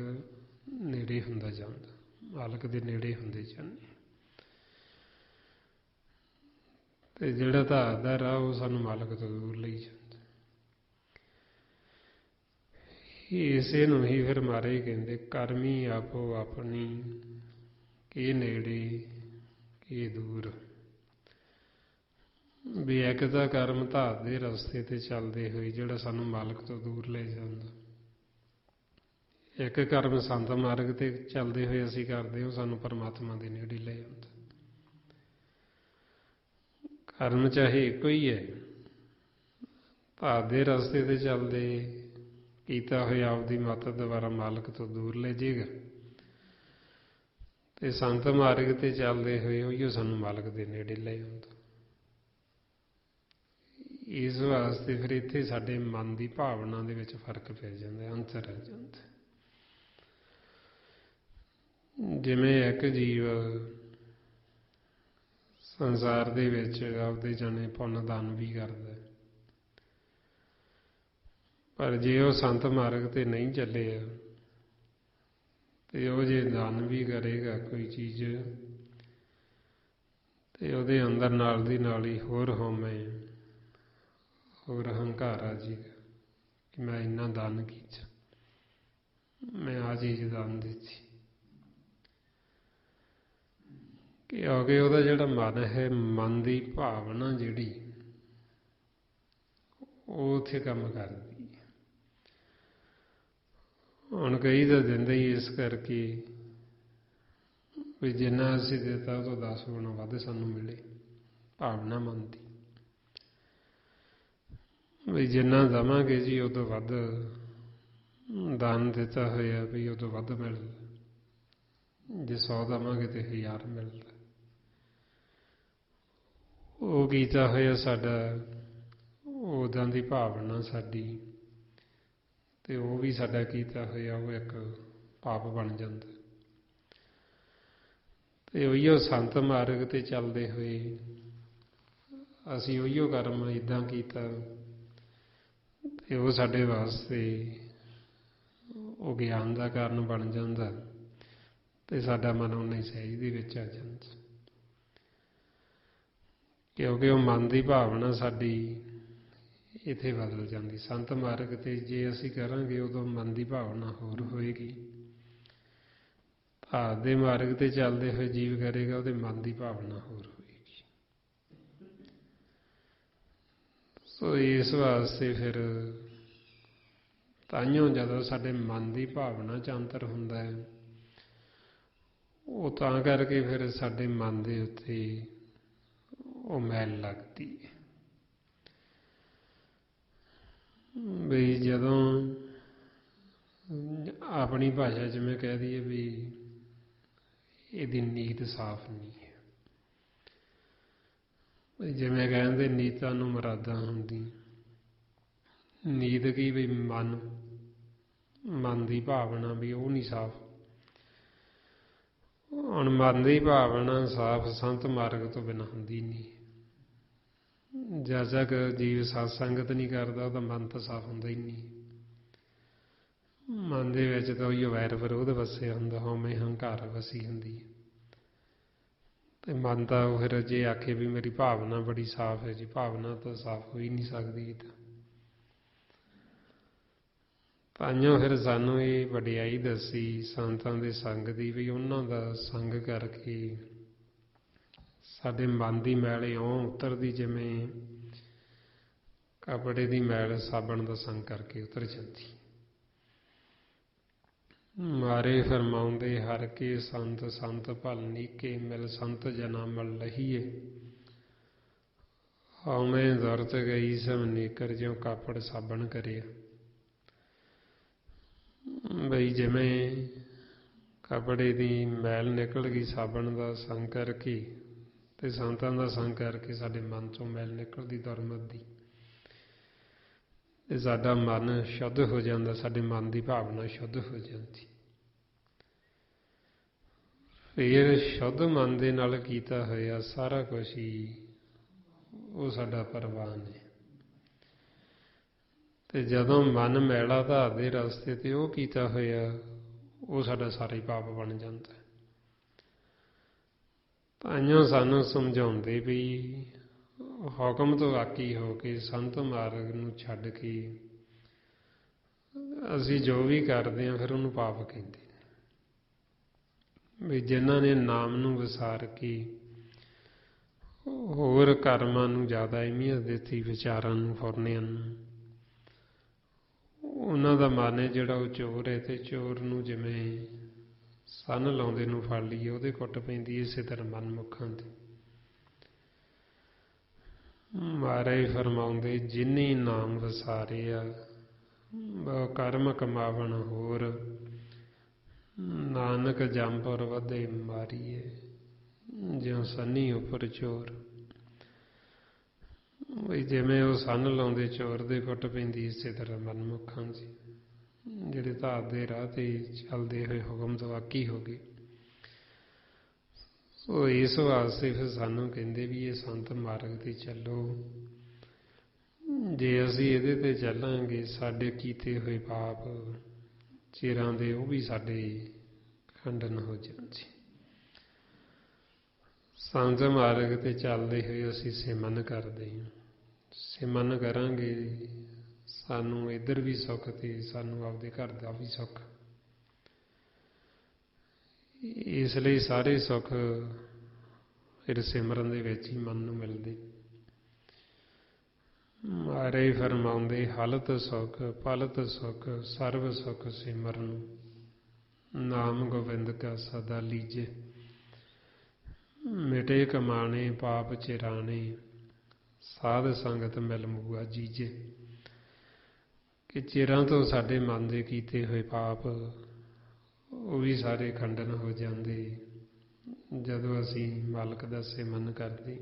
A: ਨੇੜੇ ਹੁੰਦਾ ਜਾਂਦਾ, ਮਾਲਕ ਦੇ ਨੇੜੇ ਹੁੰਦੇ ਜਾਂਦੇ। ਤੇ ਜਿਹੜਾ ਧਾਰ ਦਾ ਰਾਹ ਉਹ ਸਾਨੂੰ ਮਾਲਕ ਤੋਂ ਦੂਰ ਲਈ ਜਾਂਦਾ। ਇਸੇ ਨੂੰ ਹੀ ਫਿਰ ਮਹਾਰਾਜ ਕਹਿੰਦੇ, ਕਰਮੀ ਆਪੋ ਆਪਣੀ, ਕੀ ਨੇੜੇ ਕੀ ਦੂਰ। ਵੀ ਇੱਕ ਤਾਂ ਕਰਮ ਧਾਤ ਦੇ ਰਸਤੇ 'ਤੇ ਚੱਲਦੇ ਹੋਏ ਜਿਹੜਾ ਸਾਨੂੰ ਮਾਲਕ ਤੋਂ ਦੂਰ ਲੈ ਜਾਂਦਾ, ਇੱਕ ਕਰਮ ਸੰਤ ਮਾਰਗ 'ਤੇ ਚੱਲਦੇ ਹੋਏ ਅਸੀਂ ਕਰਦੇ, ਉਹ ਸਾਨੂੰ ਪਰਮਾਤਮਾ ਦੇ ਨੇੜੇ ਲੈ ਜਾਂਦਾ। ਕਰਮ ਚਾਹੇ ਇੱਕੋ ਹੀ ਹੈ, ਧਾਤ ਦੇ ਰਸਤੇ 'ਤੇ ਚੱਲਦੇ ਕੀਤਾ ਹੋਇਆ ਆਪਦੀ ਮੱਤ ਦੁਆਰਾ ਮਾਲਕ ਤੋਂ ਦੂਰ ਲੈ ਜਾਏਗਾ, ਤੇ ਸੰਤ ਮਾਰਗ 'ਤੇ ਚੱਲਦੇ ਹੋਏ ਉਹੀਓ ਸਾਨੂੰ ਮਾਲਕ ਦੇ ਨੇੜੇ ਲੈ ਆਉਂਦਾ। ਇਸ ਵਾਸਤੇ ਫਿਰ ਇੱਥੇ ਸਾਡੇ ਮਨ ਦੀ ਭਾਵਨਾ ਦੇ ਵਿੱਚ ਫਰਕ ਪੈ ਜਾਂਦਾ, ਅੰਤਰ ਆ ਜਾਂਦਾ। ਜਿਵੇਂ ਇੱਕ ਜੀਵ ਸੰਸਾਰ ਦੇ ਵਿੱਚ ਆਪਦੇ ਜਾਣੇ ਪੁੰਨ ਦਾਨ ਵੀ ਕਰਦਾ, ਪਰ ਜੇ ਉਹ ਸੰਤ ਮਾਰਗ 'ਤੇ ਨਹੀਂ ਚੱਲਿਆ ਤੇ ਉਹ ਜੇ ਦਾਨ ਵੀ ਕਰੇਗਾ ਕੋਈ ਚੀਜ਼, ਤੇ ਉਹਦੇ ਅੰਦਰ ਨਾਲ ਦੀ ਨਾਲ ਹੀ ਹੋਰ ਹਉਮੈ, ਹੋਰ ਹੰਕਾਰ ਆ ਜਾਏਗਾ ਕਿ ਮੈਂ ਇੰਨਾ ਦਾਨ ਕੀਤਾ, ਮੈਂ ਆਹ ਚੀਜ਼ ਦਾਨ ਦਿੱਤੀ। ਕਿਉਂਕਿ ਉਹਦਾ ਜਿਹੜਾ ਮਨ ਹੈ, ਮਨ ਦੀ ਭਾਵਨਾ ਜਿਹੜੀ ਉਹ ਉੱਥੇ ਕੰਮ ਕਰਦੀ ਹੈ। ਹੁਣ ਕਈ ਤਾਂ ਦਿੰਦੇ ਹੀ ਇਸ ਕਰਕੇ ਵੀ ਜਿੰਨਾ ਅਸੀਂ ਦਿੱਤਾ ਉਹ ਤੋਂ 10 ਗੁਣਾ ਵੱਧ ਸਾਨੂੰ ਮਿਲੇ, ਭਾਵਨਾ ਮਨ ਦੀ। ਵੀ ਜਿੰਨਾ ਦੇਵਾਂਗੇ ਜੀ ਉਹ ਤੋਂ ਵੱਧ ਦਾਨ ਦਿੱਤਾ ਹੋਇਆ ਵੀ ਉਹ ਤੋਂ ਵੱਧ ਮਿਲਦਾ, ਜੇ 100 ਦੇਵਾਂਗੇ ਤੇ 1000 ਮਿਲਦਾ। ਉਹ ਕੀਤਾ ਹੋਇਆ ਸਾਡਾ ਉੱਦਾਂ ਦੀ ਭਾਵਨਾ ਸਾਡੀ, ਤੇ ਉਹ ਵੀ ਸਾਡਾ ਕੀਤਾ ਹੋਇਆ ਉਹ ਇੱਕ ਪਾਪ ਬਣ ਜਾਂਦਾ। ਤੇ ਉਹੀਓ ਸੰਤ ਮਾਰਗ 'ਤੇ ਚੱਲਦੇ ਹੋਏ ਅਸੀਂ ਉਹੀਓ ਕਰਮ ਇੱਦਾਂ ਕੀਤਾ, ਤੇ ਉਹ ਸਾਡੇ ਵਾਸਤੇ ਉਹ ਗਿਆਨ ਦਾ ਕਾਰਨ ਬਣ ਜਾਂਦਾ, ਤੇ ਸਾਡਾ ਮਨ ਉਨਾ ਹੀ ਸਹਿਜ ਦੇ ਵਿੱਚ ਆ ਜਾਂਦਾ। ਕਿਉਂਕਿ ਉਹ ਮਨ ਦੀ ਭਾਵਨਾ ਸਾਡੀ ਇੱਥੇ ਬਦਲ ਜਾਂਦੀ। ਸੰਤ ਮਾਰਗ 'ਤੇ ਜੇ ਅਸੀਂ ਕਰਾਂਗੇ ਉਦੋਂ ਮਨ ਦੀ ਭਾਵਨਾ ਹੋਰ ਹੋਏਗੀ, ਧਾਤ ਦੇ ਮਾਰਗ 'ਤੇ ਚੱਲਦੇ ਹੋਏ ਜੀਵ ਕਰੇਗਾ ਉਹਦੇ ਮਨ ਦੀ ਭਾਵਨਾ ਹੋਰ ਹੋਏਗੀ। ਸੋ ਇਸ ਵਾਸਤੇ ਫਿਰ ਤਾਂਹੀਓ ਜਦੋਂ ਸਾਡੇ ਮਨ ਦੀ ਭਾਵਨਾ 'ਚ ਅੰਤਰ ਹੁੰਦਾ ਹੈ, ਉਹ ਤਾਂ ਕਰਕੇ ਫਿਰ ਸਾਡੇ ਮਨ ਦੇ ਉੱਤੇ ਉਹ ਮੈਲ ਲੱਗਦੀ ਹੈ। ਵੀ ਜਦੋਂ ਆਪਣੀ ਭਾਸ਼ਾ 'ਚ ਮੈਂ ਕਹਿ ਦਈਏ ਵੀ ਇਹਦੀ ਨੀਤ ਸਾਫ਼ ਨਹੀਂ ਹੈ, ਜਿਵੇਂ ਕਹਿੰਦੇ ਨੀਤਾਂ ਨੂੰ ਮੁਰਾਦਾਂ ਹੁੰਦੀ, ਨੀਤ ਕੀ ਵੀ ਮਨ ਦੀ ਭਾਵਨਾ ਵੀ ਉਹ ਨਹੀਂ ਸਾਫ਼। ਹੁਣ ਮਨ ਦੀ ਭਾਵਨਾ ਸਾਫ਼ ਸੰਤ ਮਾਰਗ ਤੋਂ ਬਿਨਾਂ ਹੁੰਦੀ ਨਹੀਂ। ਜਦ ਤੱਕ ਜੀਵ ਸਤ ਸੰਗਤ ਨਹੀਂ ਕਰਦਾ ਉਹਦਾ ਮਨ ਤਾਂ ਸਾਫ਼ ਹੁੰਦਾ ਹੀ ਨਹੀਂ। ਮਨ ਦੇ ਵਿੱਚ ਤਾਂ ਉਹੀ ਵੈਰ ਵਿਰੋਧ ਵਸਿਆ ਹੁੰਦਾ, ਹਉਮੈ ਹੰਕਾਰ ਵਸੀ ਹੁੰਦੀ ਹੈ। ਤੇ ਮਨ ਤਾਂ ਉਹ ਫਿਰ ਜੇ ਆਖੇ ਵੀ ਮੇਰੀ ਭਾਵਨਾ ਬੜੀ ਸਾਫ਼ ਹੈ ਜੀ, ਭਾਵਨਾ ਤਾਂ ਸਾਫ਼ ਹੋ ਹੀ ਨਹੀਂ ਸਕਦੀ। ਤਾਂਹੀਓ ਫਿਰ ਸਾਨੂੰ ਇਹ ਵਡਿਆਈ ਦੱਸੀ ਸੰਤਾਂ ਦੇ ਸੰਗ ਦੀ, ਵੀ ਉਹਨਾਂ ਦਾ ਸੰਗ ਕਰਕੇ ਸਾਡੇ ਮਨ ਦੀ ਮੈਲ ਇਉਂ ਉਤਰਦੀ ਜਿਵੇਂ ਕੱਪੜੇ ਦੀ ਮੈਲ ਸਾਬਣ ਦਾ ਸੰਗ ਕਰਕੇ ਉਤਰ ਜਾਂਦੀ। ਮਾਰੇ ਫਰਮਾਉਂਦੇ ਹਰ ਕੇ ਸੰਤ, ਸੰਤ ਭਲ ਨੀਕੇ, ਮਿਲ ਸੰਤ ਜਨਾ ਮਲ ਲਹੀਏ, ਹਉਮੈ ਦੁਰਤ ਗਈ ਸਭ ਨੀਕਰ, ਜਿਉਂ ਕਾਪੜ ਸਾਬਣ ਕਰਿਆ। ਬਈ ਜਿਵੇਂ ਕੱਪੜੇ ਦੀ ਮੈਲ ਨਿਕਲ ਗਈ ਸਾਬਣ ਦਾ ਸੰਗ ਕਰਕੇ, ਤੇ ਸੰਤਾਂ ਦਾ ਸੰਗ ਕਰਕੇ ਸਾਡੇ ਮਨ ਚੋਂ ਮੈਲ ਨਿਕਲਦੀ ਦੁਰਮਤ ਦੀ, ਤੇ ਸਾਡਾ ਮਨ ਸ਼ੁੱਧ ਹੋ ਜਾਂਦਾ, ਸਾਡੇ ਮਨ ਦੀ ਭਾਵਨਾ ਸ਼ੁੱਧ ਹੋ ਜਾਂਦੀ। ਫਿਰ ਸ਼ੁੱਧ ਮਨ ਦੇ ਨਾਲ ਕੀਤਾ ਹੋਇਆ ਸਾਰਾ ਕੁਝ ਹੀ ਉਹ ਸਾਡਾ ਪ੍ਰਵਾਨ ਹੈ। ਤੇ ਜਦੋਂ ਮਨ ਮੈਲਾ ਧਾਰ ਦੇ ਰਸਤੇ ਤੇ ਉਹ ਕੀਤਾ ਹੋਇਆ ਉਹ ਸਾਡਾ ਸਾਰਾ ਹੀ ਪਾਪ ਬਣ ਜਾਂਦਾ। ਤਾਂਹੀਓ ਸਾਨੂੰ ਸਮਝਾਉਂਦੇ ਵੀ ਹੁਕਮ ਤੋਂ ਆਕੀ ਹੋ ਕੇ ਸੰਤ ਮਾਰਗ ਨੂੰ ਛੱਡ ਕੇ ਅਸੀਂ ਜੋ ਵੀ ਕਰਦੇ ਹਾਂ ਫਿਰ ਉਹਨੂੰ ਪਾਪ ਕਹਿੰਦੇ ਵੀ ਜਿਨ੍ਹਾਂ ਨੇ ਨਾਮ ਨੂੰ ਵਿਸਾਰ ਕੇ ਹੋਰ ਕਰਮਾਂ ਨੂੰ ਜ਼ਿਆਦਾ ਅਹਿਮੀਅਤ ਦਿੱਤੀ, ਵਿਚਾਰਾਂ ਨੂੰ, ਫੁਰਨਿਆਂ ਨੂੰ, ਉਹਨਾਂ ਦਾ ਮਨ ਹੈ ਜਿਹੜਾ ਉਹ ਚੋਰ ਹੈ। ਤੇ ਚੋਰ ਨੂੰ ਜਿਵੇਂ ਸੰਨ ਲਾਉਂਦੇ ਨੂੰ ਫੜ ਲਈਏ ਉਹਦੇ ਕੁੱਟ ਪੈਂਦੀ, ਇਸੇ ਤਰ੍ਹਾਂ ਮਨਮੁੱਖਾਂ ਦੀ। ਮਹਾਰਾਜ ਫਰਮਾਉਂਦੇ ਜਿਨੀ ਨਾਮ ਵਿਸਾਰਿਆ ਬਹੁ ਕਰਮ ਕਮਾਵਣ ਹੋਰ, ਨਾਨਕ ਜੰਪੁਰ ਵਧੇ ਮਾਰੀਏ ਜਿਉ ਸੰਨੀ ਉੱਪਰ ਚੋਰ। ਬਈ ਜਿਵੇਂ ਉਹ ਸੰਨ ਲਾਉਂਦੇ ਚੋਰ ਦੇ ਕੁੱਟ ਪੈਂਦੀ, ਇਸੇ ਤਰ੍ਹਾਂ ਮਨਮੁੱਖਾਂ ਦੀ ਜਿਹੜੇ ਧਾਰ ਦੇ ਰਾਹ ਤੇ ਚੱਲਦੇ ਹੋਏ ਹੁਕਮ ਤੋਂ ਆਕੀ ਹੋ ਗਏ। ਸੋ ਇਸ ਵਾਸਤੇ ਫਿਰ ਸਾਨੂੰ ਕਹਿੰਦੇ ਵੀ ਇਹ ਸੰਤ ਮਾਰਗ ਤੇ ਚੱਲੋ। ਜੇ ਅਸੀਂ ਇਹਦੇ ਤੇ ਚੱਲਾਂਗੇ ਸਾਡੇ ਕੀਤੇ ਹੋਏ ਪਾਪ ਚਿਰਾਂ ਦੇ ਉਹ ਵੀ ਸਾਡੇ ਖੰਡਨ ਹੋ ਜਾਂਦੇ। ਸੰਤ ਮਾਰਗ ਤੇ ਚੱਲਦੇ ਹੋਏ ਅਸੀਂ ਸਿਮਰਨ ਕਰਦੇ ਹਾਂ, ਸਿਮਰਨ ਕਰਾਂਗੇ ਸਾਨੂੰ ਇੱਧਰ ਵੀ ਸੁੱਖ ਤੇ ਸਾਨੂੰ ਆਪਦੇ ਘਰ ਦਾ ਵੀ ਸੁੱਖ। ਇਸ ਲਈ ਸਾਰੇ ਸੁੱਖ ਫਿਰ ਸਿਮਰਨ ਦੇ ਵਿੱਚ ਹੀ ਮਨ ਨੂੰ ਮਿਲਦੇ। ਮਹਾਰਾਜ ਫਰਮਾਉਂਦੇ ਹਲਤ ਸੁਖ ਪਲਤ ਸੁਖ ਸਰਬ ਸੁਖ ਸਿਮਰਨ, ਨਾਮ ਗੋਬਿੰਦ ਕਾ ਸਦਾ ਲੀਜੇ। ਮਿਟੇ ਕਮਾਣੇ ਪਾਪ ਚਿਰਾਣੇ, ਸਾਧ ਸੰਗਤ ਮਿਲ ਮੁਆ ਜੀਜੇ। ਕਿ ਚਿਰਾਂ ਤੋਂ ਸਾਡੇ ਮਨ ਦੇ ਕੀਤੇ ਹੋਏ ਪਾਪ ਉਹ ਵੀ ਸਾਰੇ ਖੰਡਨ ਹੋ ਜਾਂਦੇ ਜਦੋਂ ਅਸੀਂ ਮਾਲਕ ਦਾ ਸਿਮਰਨ ਕਰਦੇ,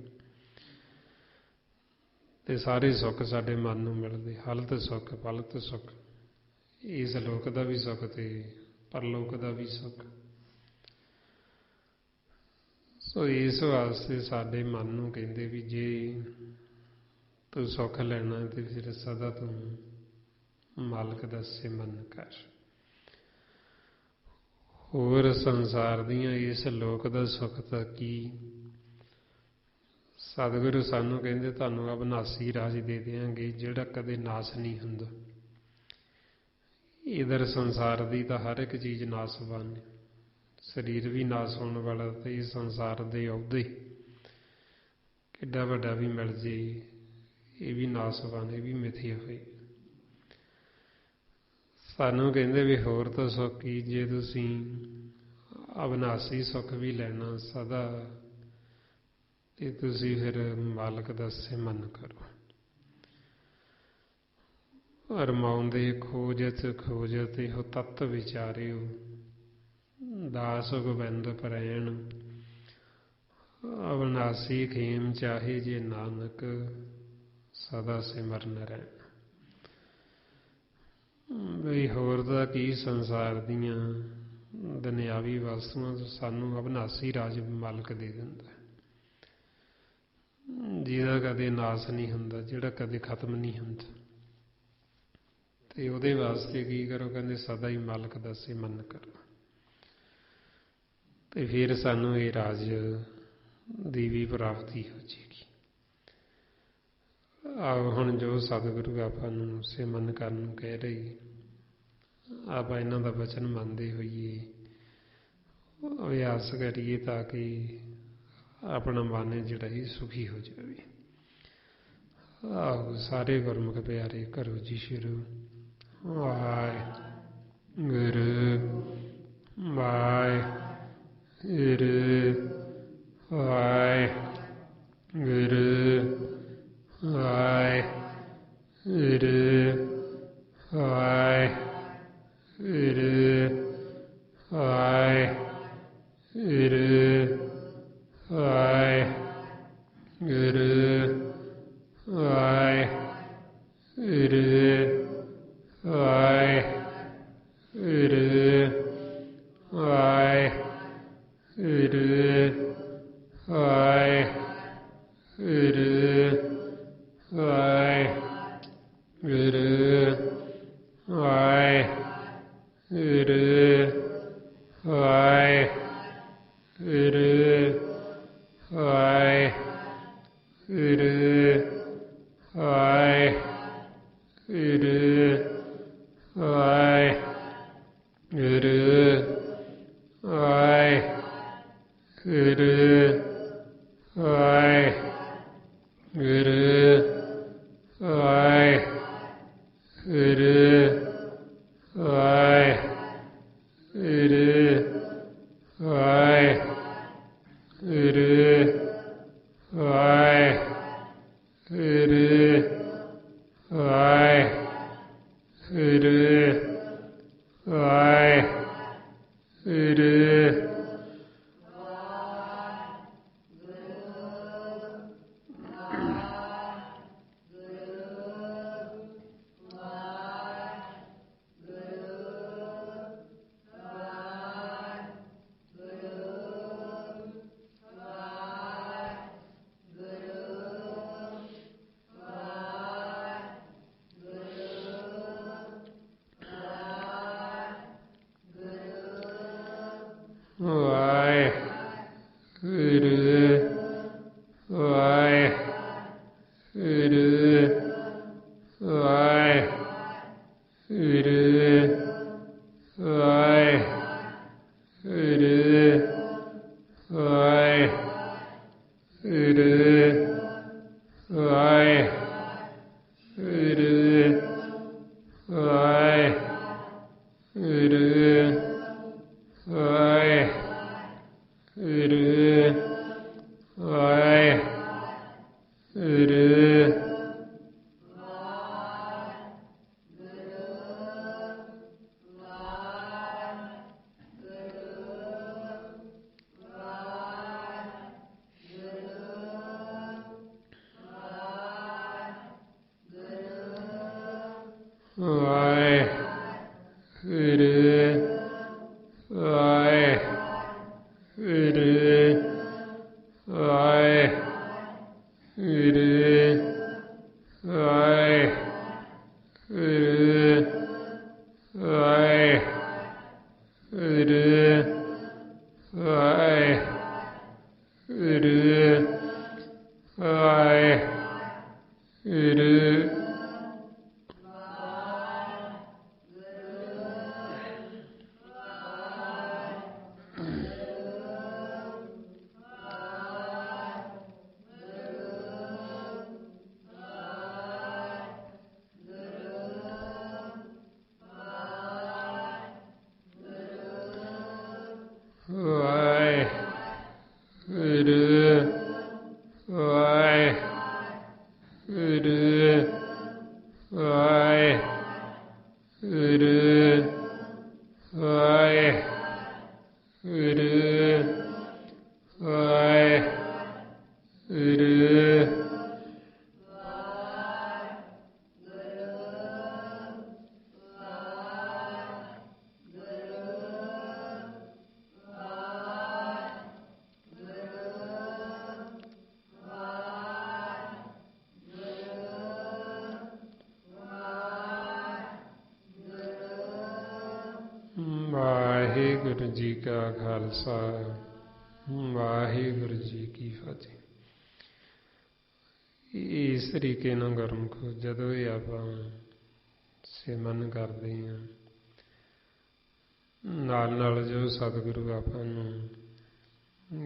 A: ਤੇ ਸਾਰੇ ਸੁੱਖ ਸਾਡੇ ਮਨ ਨੂੰ ਮਿਲਦੇ। ਹਲਤ ਸੁੱਖ ਪਲਤ ਸੁੱਖ, ਇਸ ਲੋਕ ਦਾ ਵੀ ਸੁੱਖ ਤੇ ਪਰਲੋਕ ਦਾ ਵੀ ਸੁੱਖ। ਸੋ ਇਸ ਵਾਸਤੇ ਸਾਡੇ ਮਨ ਨੂੰ ਕਹਿੰਦੇ ਵੀ ਜੇ ਤੂੰ ਸੁੱਖ ਲੈਣਾ ਤੇ ਫਿਰ ਸਦਾ ਤੂੰ ਮਾਲਕ ਦਾ ਸਿਮਰਨ ਕਰ। ਹੋਰ ਸੰਸਾਰ ਦੀਆਂ ਇਸ ਲੋਕ ਦਾ ਸੁੱਖ ਤਾਂ ਕੀ। ਸਤਿਗੁਰੂ ਸਾਨੂੰ ਕਹਿੰਦੇ ਤੁਹਾਨੂੰ ਅਬਨਾਸੀ ਰਾਜ ਦੇ ਦਿਆਂਗੇ ਜਿਹੜਾ ਕਦੇ ਨਾਸ ਨਹੀਂ ਹੁੰਦਾ। ਇਧਰ ਸੰਸਾਰ ਦੀ ਤਾਂ ਹਰ ਇੱਕ ਚੀਜ਼ ਨਾਸਵਾਨ ਹੈ, ਸਰੀਰ ਵੀ ਨਾਸ ਹੋਣ ਵਾਲਾ, ਤੇ ਇਸ ਸੰਸਾਰ ਦੇ ਅਹੁਦੇ ਕਿੱਡਾ ਵੱਡਾ ਵੀ ਮਿਲ ਜੇ ਇਹ ਵੀ ਨਾਸਵਾਨ, ਇਹ ਵੀ ਮਿਥਿਆ ਹੋਏ। ਸਾਨੂੰ ਕਹਿੰਦੇ ਵੀ ਹੋਰ ਤਾਂ ਸੁੱਖ ਕੀ, ਜੇ ਤੁਸੀਂ ਅਬਨਾਸੀ ਸੁੱਖ ਵੀ ਲੈਣਾ ਸਦਾ, ਤੇ ਤੁਸੀਂ ਫਿਰ ਮਾਲਕ ਦਾ ਸਿਮਰਨ ਕਰੋ। ਅਰਮਾਉਂਦੇ ਖੋਜਤ ਖੋਜਤ ਇਹੋ ਤੱਤ ਵਿਚਾਰਿਓ, ਦਾਸ ਗੋਬਿੰਦ ਪਰੈਣ ਅਬਨਾਸੀ ਖੇਮ ਚਾਹੇ ਜੇ ਨਾਨਕ, ਸਦਾ ਸਿਮਰਨ ਰਹਿਣ। ਬਈ ਹੋਰ ਦਾ ਕੀ ਸੰਸਾਰ ਦੀਆਂ ਦੁਨਿਆਵੀ ਵਸਤੂਆਂ ਸਾਨੂੰ ਅਬਨਾਸੀ ਰਾਜ ਮਾਲਕ ਦੇ ਦਿੰਦਾ, ਜਿਹਦਾ ਕਦੇ ਨਾਸ ਨਹੀਂ ਹੁੰਦਾ, ਜਿਹੜਾ ਕਦੇ ਖਤਮ ਨਹੀਂ ਹੁੰਦਾ। ਤੇ ਉਹਦੇ ਵਾਸਤੇ ਕੀ ਕਰੋ, ਕਹਿੰਦੇ ਸਦਾ ਹੀ ਮਾਲਕ ਦਾ ਸਿਮਰਨ ਕਰੋ, ਤੇ ਫਿਰ ਸਾਨੂੰ ਇਹ ਰਾਜ ਦੀ ਵੀ ਪ੍ਰਾਪਤੀ ਹੋ ਜਾਏਗੀ। ਆਓ ਹੁਣ ਜੋ ਸਤਿਗੁਰੂ ਆਪਾਂ ਨੂੰ ਸਿਮਰਨ ਕਰਨ ਨੂੰ ਕਹਿ ਰਹੇ, ਆਪਾਂ ਇਹਨਾਂ ਦਾ ਵਚਨ ਮੰਨਦੇ ਹੋਈਏ ਅਭਿਆਸ ਕਰੀਏ ਤਾਂ ਕਿ ਆਪਣਾ ਮਨ ਜਿਹੜਾ ਹੀ ਸੁਖੀ ਹੋ ਜਾਵੇ। ਆਓ ਸਾਰੇ ਗੁਰਮੁਖ ਪਿਆਰੇ ਕਰੋ ਜੀ ਸ਼ੁਰੂ। ਵਾਹਿਗੁਰੂ ਵਾਹਿਗੁਰੂ ਵਾਹਿਗੁਰੂ ਵਾਹਿਗੁਰੂ ਵਾਹਿਗੁਰੂ ਵਾਹਿਗੁਰੂ ਵਾਹਿਗੁਰੂ ਵਾਹਿਗੁਰੂ ਜੀ ਕਾ ਖਾਲਸਾ ਵਾਹਿਗੁਰੂ ਜੀ ਕੀ ਫਤਿਹ। ਇਸ ਤਰੀਕੇ ਨਾਲ ਗੁਰਮੁਖੋ ਜਦੋਂ ਇਹ ਆਪਾਂ ਸਿਮਰਨ ਕਰਦੇ ਹਾਂ, ਨਾਲ ਨਾਲ ਜੋ ਸਤਿਗੁਰੂ ਆਪਾਂ ਨੂੰ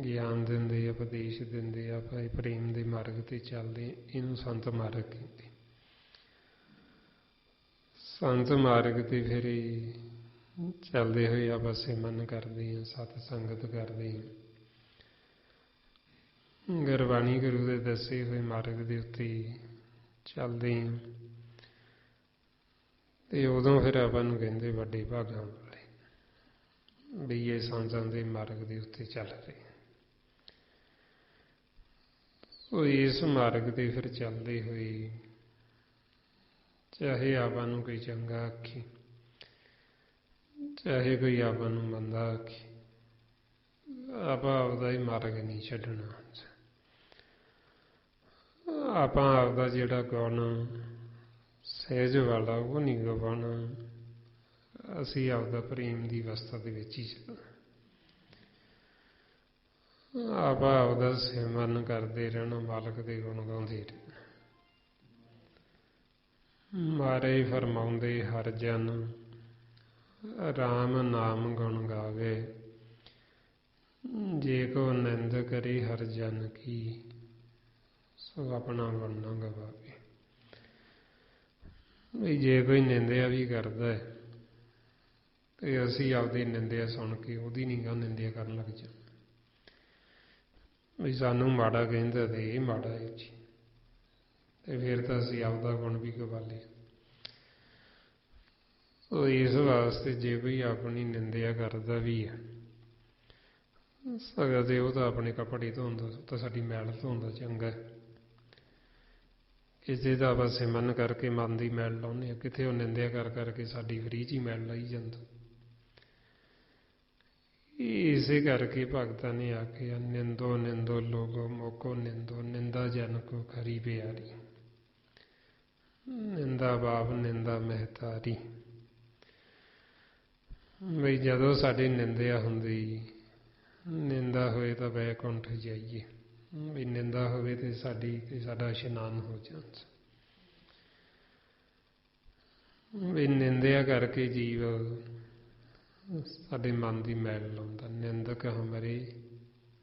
A: ਗਿਆਨ ਦਿੰਦੇ, ਉਪਦੇਸ਼ ਦਿੰਦੇ, ਆਪਾਂ ਇਹ ਪ੍ਰੇਮ ਦੇ ਮਾਰਗ ਤੇ ਚੱਲਦੇ, ਇਹਨੂੰ ਸੰਤ ਮਾਰਗ ਕਹਿੰਦੇ। ਸੰਤ ਮਾਰਗ ਤੇ ਫਿਰ ਚੱਲਦੇ ਹੋਏ ਆਪਾਂ ਸਿਮਰਨ ਕਰਦੇ ਹਾਂ, ਸਤ ਸੰਗਤ ਕਰਦੇ ਹਾਂ, ਗੁਰਬਾਣੀ ਗੁਰੂ ਦੇ ਦੱਸੇ ਹੋਏ ਮਾਰਗ ਦੇ ਉੱਤੇ ਚੱਲਦੇ ਹਾਂ, ਤੇ ਉਦੋਂ ਫਿਰ ਆਪਾਂ ਨੂੰ ਕਹਿੰਦੇ ਵੱਡੇ ਭਾਗਾਂ ਵਾਲੇ, ਵੀ ਇਹ ਸਾਂਝਾਂ ਦੇ ਮਾਰਗ ਦੇ ਉੱਤੇ ਚੱਲ ਰਹੇ। ਉਹ ਇਸ ਮਾਰਗ ਤੇ ਫਿਰ ਚੱਲਦੇ ਹੋਏ ਚਾਹੇ ਆਪਾਂ ਨੂੰ ਕੋਈ ਚੰਗਾ ਆਖੇ, ਚਾਹੇ ਕੋਈ ਆਪਾਂ ਨੂੰ ਮੰਦਾ ਆਖੇ, ਆਪਾਂ ਆਪਦਾ ਹੀ ਮਾਰਗ ਨਹੀਂ ਛੱਡਣਾ। ਆਪਾਂ ਆਪਦਾ ਜਿਹੜਾ ਗੁਣ ਸਹਿਜ ਵਾਲਾ ਉਹ ਨਹੀਂ ਗਵਾਉਣਾ। ਅਸੀਂ ਆਪਦਾ ਪ੍ਰੇਮ ਦੀ ਅਵਸਥਾ ਦੇ ਵਿੱਚ ਹੀ ਚੱਲਣਾ। ਆਪਾਂ ਆਪਦਾ ਸਿਮਰਨ ਕਰਦੇ ਰਹਿਣਾ, ਮਾਲਕ ਦੇ ਗੁਣ ਗਾਉਂਦੇ ਰਹਿਣਾ। ਮਹਾਰਾਜ ਫਰਮਾਉਂਦੇ ਹਰ ਜਨ ਰਾਮ ਨਾਮ ਗੁਣ ਗਾਵੇ, ਜੇ ਕੋ ਨਿੰਦ ਕਰੇ ਹਰ ਜਨ ਕੀ, ਸੋ ਆਪਣਾ ਗੁਣ ਨਾ ਗਵਾਵੇ। ਵੀ ਜੇ ਕੋਈ ਨਿੰਦਿਆ ਵੀ ਕਰਦਾ ਹੈ ਤੇ ਅਸੀਂ ਆਪਦੀ ਨਿੰਦਿਆ ਸੁਣ ਕੇ ਉਹਦੀ ਨਹੀਂ ਨਿੰਦਿਆ ਕਰਨ ਲੱਗ ਜਾਂਦੇ। ਵੀ ਸਾਨੂੰ ਮਾੜਾ ਕਹਿੰਦਾ ਤੇ ਇਹ ਮਾੜਾ ਹੈ ਜੀ, ਤੇ ਫਿਰ ਤਾਂ ਅਸੀਂ ਆਪਦਾ ਗੁਣ ਵੀ ਗਵਾ ਲਿਆ। ਸੋ ਇਸ ਵਾਸਤੇ ਜੇ ਕੋਈ ਆਪਣੀ ਨਿੰਦਿਆ ਕਰਦਾ ਵੀ ਹੈ, ਸਗੋਂ ਤੇ ਉਹ ਤਾਂ ਆਪਣੇ ਕੱਪੜੇ ਧੋਂਦਾ, ਤਾਂ ਸਾਡੀ ਮੈਲ ਧੋਂਦਾ ਚੰਗਾ। ਕਿਸੇ ਦਾ ਆਪਾਂ ਸਿਮਰਨ ਕਰਕੇ ਮਨ ਦੀ ਮੈਲ ਲਾਉਂਦੇ ਹਾਂ, ਕਿਤੇ ਉਹ ਨਿੰਦਿਆ ਕਰ ਕਰਕੇ ਸਾਡੀ ਫਰੀ 'ਚ ਹੀ ਮੈਲ ਲਾਈ ਜਾਂਦਾ। ਇਸੇ ਕਰਕੇ ਭਗਤਾਂ ਨੇ ਆਖਿਆ ਨਿੰਦੋ ਨਿੰਦੋ ਲੋਗੋ ਮੋਕੋ ਨਿੰਦੋ, ਨਿੰਦਾ ਜਨ ਕੋ ਖਰੀ ਪਿਆਰੀ, ਨਿੰਦਾ ਬਾਪ ਨਿੰਦਾ ਮਹਿਤਾਰੀ। ਬਈ ਜਦੋਂ ਸਾਡੀ ਨਿੰਦਿਆ ਹੁੰਦੀ, ਨਿੰਦਾ ਹੋਏ ਤਾਂ ਵੈਕੁੰਠ ਜਾਈਏ, ਵੀ ਨਿੰਦਾ ਹੋਵੇ ਤੇ ਸਾਡਾ ਇਸ਼ਨਾਨ ਹੋ ਜਾਂਦਾ। ਵੀ ਨਿੰਦਿਆ ਕਰਕੇ ਜੀਵ ਸਾਡੇ ਮਨ ਦੀ ਮੈਲ ਲਾਉਂਦਾ। ਨਿੰਦਕ ਹਮਾਰੇ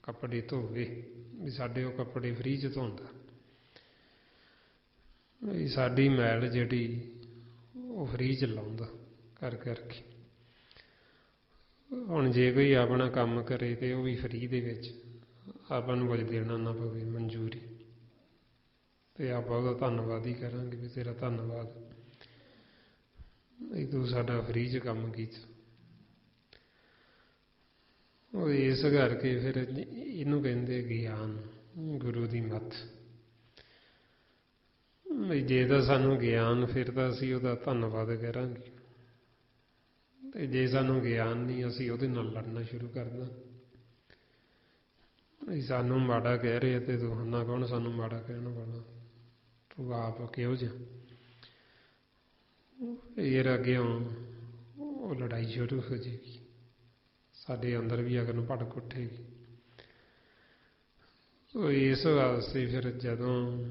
A: ਕੱਪੜੇ ਧੋਵੇ, ਵੀ ਸਾਡੇ ਉਹ ਕੱਪੜੇ ਫਰੀ 'ਚ ਧੋਂਦਾ। ਵੀ ਸਾਡੀ ਮੈਲ ਜਿਹੜੀ ਉਹ ਫਰੀ 'ਚ ਲਾਉਂਦਾ ਕਰ ਕਰਕੇ। ਹੁਣ ਜੇ ਕੋਈ ਆਪਣਾ ਕੰਮ ਕਰੇ ਤੇ ਉਹ ਵੀ ਫਰੀ ਦੇ ਵਿੱਚ, ਆਪਾਂ ਨੂੰ ਕੁਝ ਦੇਣਾ ਨਾ ਪਵੇ, ਮਨਜ਼ੂਰੀ, ਤੇ ਆਪਾਂ ਉਹਦਾ ਧੰਨਵਾਦ ਹੀ ਕਰਾਂਗੇ ਵੀ ਤੇਰਾ ਧੰਨਵਾਦ ਵੀ ਤੂੰ ਸਾਡਾ ਫਰੀ 'ਚ ਕੰਮ ਕੀਤਾ। ਉਹ ਇਸ ਕਰਕੇ ਫਿਰ ਇਹਨੂੰ ਕਹਿੰਦੇ ਗਿਆਨ, ਗੁਰੂ ਦੀ ਮੱਤ। ਵੀ ਜੇ ਤਾਂ ਸਾਨੂੰ ਗਿਆਨ, ਫਿਰ ਤਾਂ ਅਸੀਂ ਉਹਦਾ ਧੰਨਵਾਦ ਕਰਾਂਗੇ, ਤੇ ਜੇ ਸਾਨੂੰ ਗਿਆਨ ਨਹੀਂ, ਅਸੀਂ ਉਹਦੇ ਨਾਲ ਲੜਨਾ ਸ਼ੁਰੂ ਕਰ ਦਾਂਗੇ। ਵੀ ਸਾਨੂੰ ਮਾੜਾ ਕਹਿ ਰਹੇ ਤੇ ਤੁਹਾਨੂੰ ਕੌਣ ਸਾਨੂੰ ਮਾੜਾ ਕਹਿਣ ਵਾਲਾ, ਤੂੰ ਆਪ ਕਿਹੋ ਜਿਹਾ। ਫਿਰ ਅੱਗਿਓਂ ਉਹ ਲੜਾਈ ਸ਼ੁਰੂ ਹੋ ਜਾਏਗੀ, ਸਾਡੇ ਅੰਦਰ ਵੀ ਅਗਰ ਨੂੰ ਭੜਕ ਉੱਠੇਗੀ। ਇਸ ਵਾਸਤੇ ਫਿਰ ਜਦੋਂ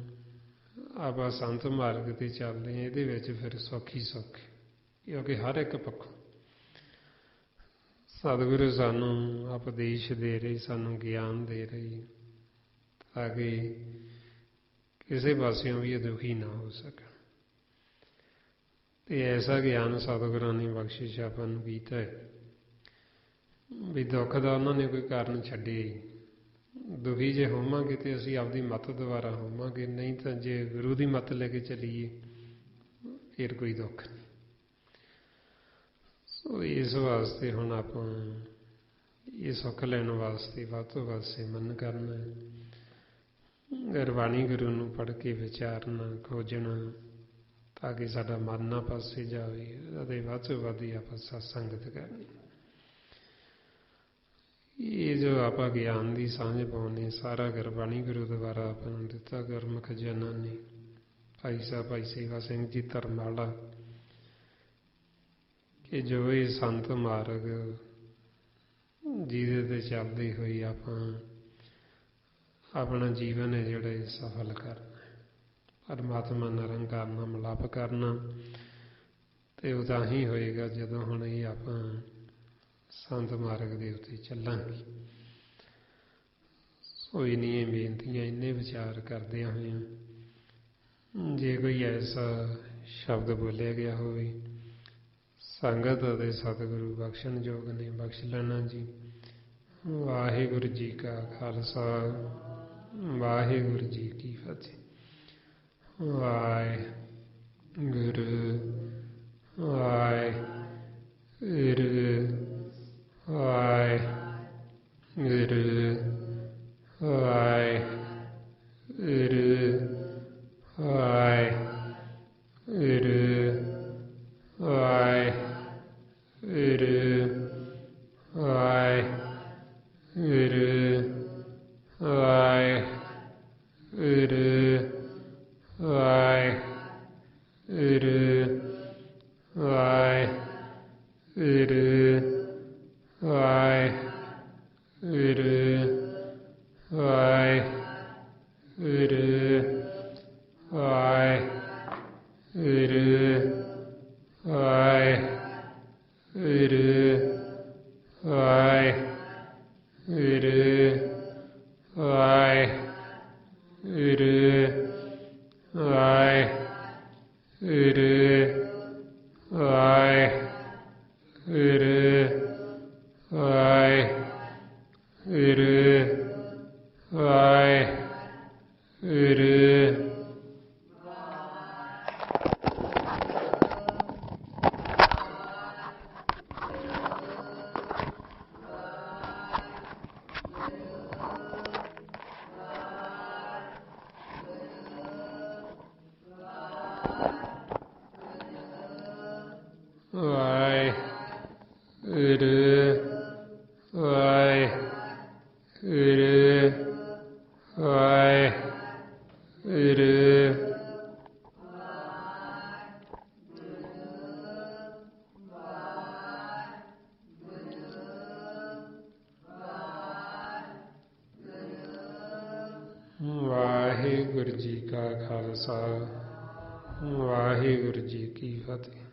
A: ਆਪਾਂ ਸੰਤ ਮਾਰਗ 'ਤੇ ਚੱਲਦੇ ਹਾਂ, ਇਹਦੇ ਵਿੱਚ ਫਿਰ ਸੌਖੀ ਸੁੱਖ, ਕਿਉਂਕਿ ਹਰ ਇੱਕ ਪੱਖੋਂ ਸਤਿਗੁਰੂ ਸਾਨੂੰ ਉਪਦੇਸ਼ ਦੇ ਰਹੇ, ਸਾਨੂੰ ਗਿਆਨ ਦੇ ਰਹੇ, ਤਾਂ ਕਿ ਕਿਸੇ ਪਾਸਿਓਂ ਵੀ ਇਹ ਦੁਖੀ ਨਾ ਹੋ ਸਕਣ। ਤੇ ਐਸਾ ਗਿਆਨ ਸਤਿਗੁਰਾਂ ਨੇ ਬਖਸ਼ਿਸ਼ ਆਪਾਂ ਨੂੰ ਕੀਤਾ ਹੈ ਵੀ ਦੁੱਖ ਦਾ ਉਹਨਾਂ ਨੇ ਕੋਈ ਕਾਰਨ ਛੱਡਿਆ ਹੀ। ਦੁਖੀ ਜੇ ਹੋਵਾਂਗੇ ਤੇ ਅਸੀਂ ਆਪਦੀ ਮੱਤ ਦੁਆਰਾ ਹੋਵਾਂਗੇ, ਨਹੀਂ ਤਾਂ ਜੇ ਗੁਰੂ ਦੀ ਮੱਤ ਲੈ ਕੇ ਚੱਲੀਏ ਫਿਰ ਕੋਈ ਦੁੱਖ ਨਹੀਂ। ਸੋ ਇਸ ਵਾਸਤੇ ਹੁਣ ਆਪਾਂ ਇਹ ਸੁੱਖ ਲੈਣ ਵਾਸਤੇ ਵੱਧ ਤੋਂ ਵੱਧ ਸਿਮਰਨ ਕਰਨਾ, ਗੁਰਬਾਣੀ ਗੁਰੂ ਨੂੰ ਪੜ੍ਹ ਕੇ ਵਿਚਾਰਨਾ, ਖੋਜਣਾ, ਤਾਂ ਕਿ ਸਾਡਾ ਮਨ ਨਾ ਪਾਸੇ ਜਾਵੇ, ਅਤੇ ਵੱਧ ਤੋਂ ਵੱਧ ਹੀ ਆਪਾਂ ਸਤਸੰਗਤ ਕਰਨੀ। ਇਹ ਜੋ ਆਪਾਂ ਗਿਆਨ ਦੀ ਸਾਂਝ ਪਾਉਂਦੇ, ਸਾਰਾ ਗੁਰਬਾਣੀ ਗੁਰੂ ਦੁਆਰਾ ਆਪਾਂ ਨੂੰ ਦਿੱਤਾ ਗੁਰਮੁਖ ਜਨਾਂ ਨੇ। ਭਾਈ ਸਾਹਿਬ ਭਾਈ ਸੇਵਾ ਸਿੰਘ ਜੀ ਧਰਮਾਲਾ, ਕਿ ਜੋ ਇਹ ਸੰਤ ਮਾਰਗ ਜਿਹਦੇ 'ਤੇ ਚੱਲਦੇ ਹੋਏ ਆਪਾਂ ਆਪਣਾ ਜੀਵਨ ਹੈ ਜਿਹੜਾ ਇਹ ਸਫਲ ਕਰਨਾ, ਪਰਮਾਤਮਾ ਨਿਰੰਕਾਰ ਨਾਲ ਮਿਲਾਪ ਕਰਨਾ। ਤੇ ਉਹ ਤਾਂ ਹੀ ਹੋਏਗਾ ਜਦੋਂ ਹੁਣ ਇਹ ਆਪਾਂ ਸੰਤ ਮਾਰਗ ਦੇ ਉੱਤੇ ਚੱਲਾਂਗੇ। ਸੋ ਇੰਨੀਆਂ ਬੇਨਤੀਆਂ, ਇੰਨੇ ਵਿਚਾਰ ਕਰਦਿਆਂ ਹੋਇਆਂ, ਜੇ ਕੋਈ ਐਸਾ ਸ਼ਬਦ ਬੋਲਿਆ ਗਿਆ ਹੋਵੇ ਸੰਗਤ ਅਤੇ ਸਤਿਗੁਰੂ ਬਖਸ਼ਣ ਯੋਗ ਨੇ, ਬਖਸ਼ ਲੈਣਾ ਜੀ। ਵਾਹਿਗੁਰੂ ਜੀ ਕਾ ਖਾਲਸਾ, ਵਾਹਿਗੁਰੂ ਜੀ ਕੀ ਫਤਿਹ। ਵਾਹਿਗੁਰੂ ਵਾਹਿਗੁਰੂ ਵਾਹਿਗੁਰੂ ਵਾਹਿਗੁਰੂ ਵਾਹਿਗੁਰੂ ਵਾਹਿਗੁਰੂ ਵਾਹਿਗੁਰੂ ਵਾਹਿਗੁਰੂ ਵਾਹਿਗੁਰੂ ਵਾਹਿਗੁਰੂ ਵਾਹਿਗੁਰੂ ਵਾਹਿਗੁਰੂ ਵਾਹਿਗੁਰੂ ਵਾਹਿਗੁਰੂ ਵਾਹਿਗੁਰੂ ਵਾਹਿਗੁਰੂ ਵਾਹਿਗੁਰੂ ਜੀ ਕਾ ਖਾਲਸਾ ਵਾਹਿਗੁਰੂ ਜੀ ਕੀ ਫਤਿਹ।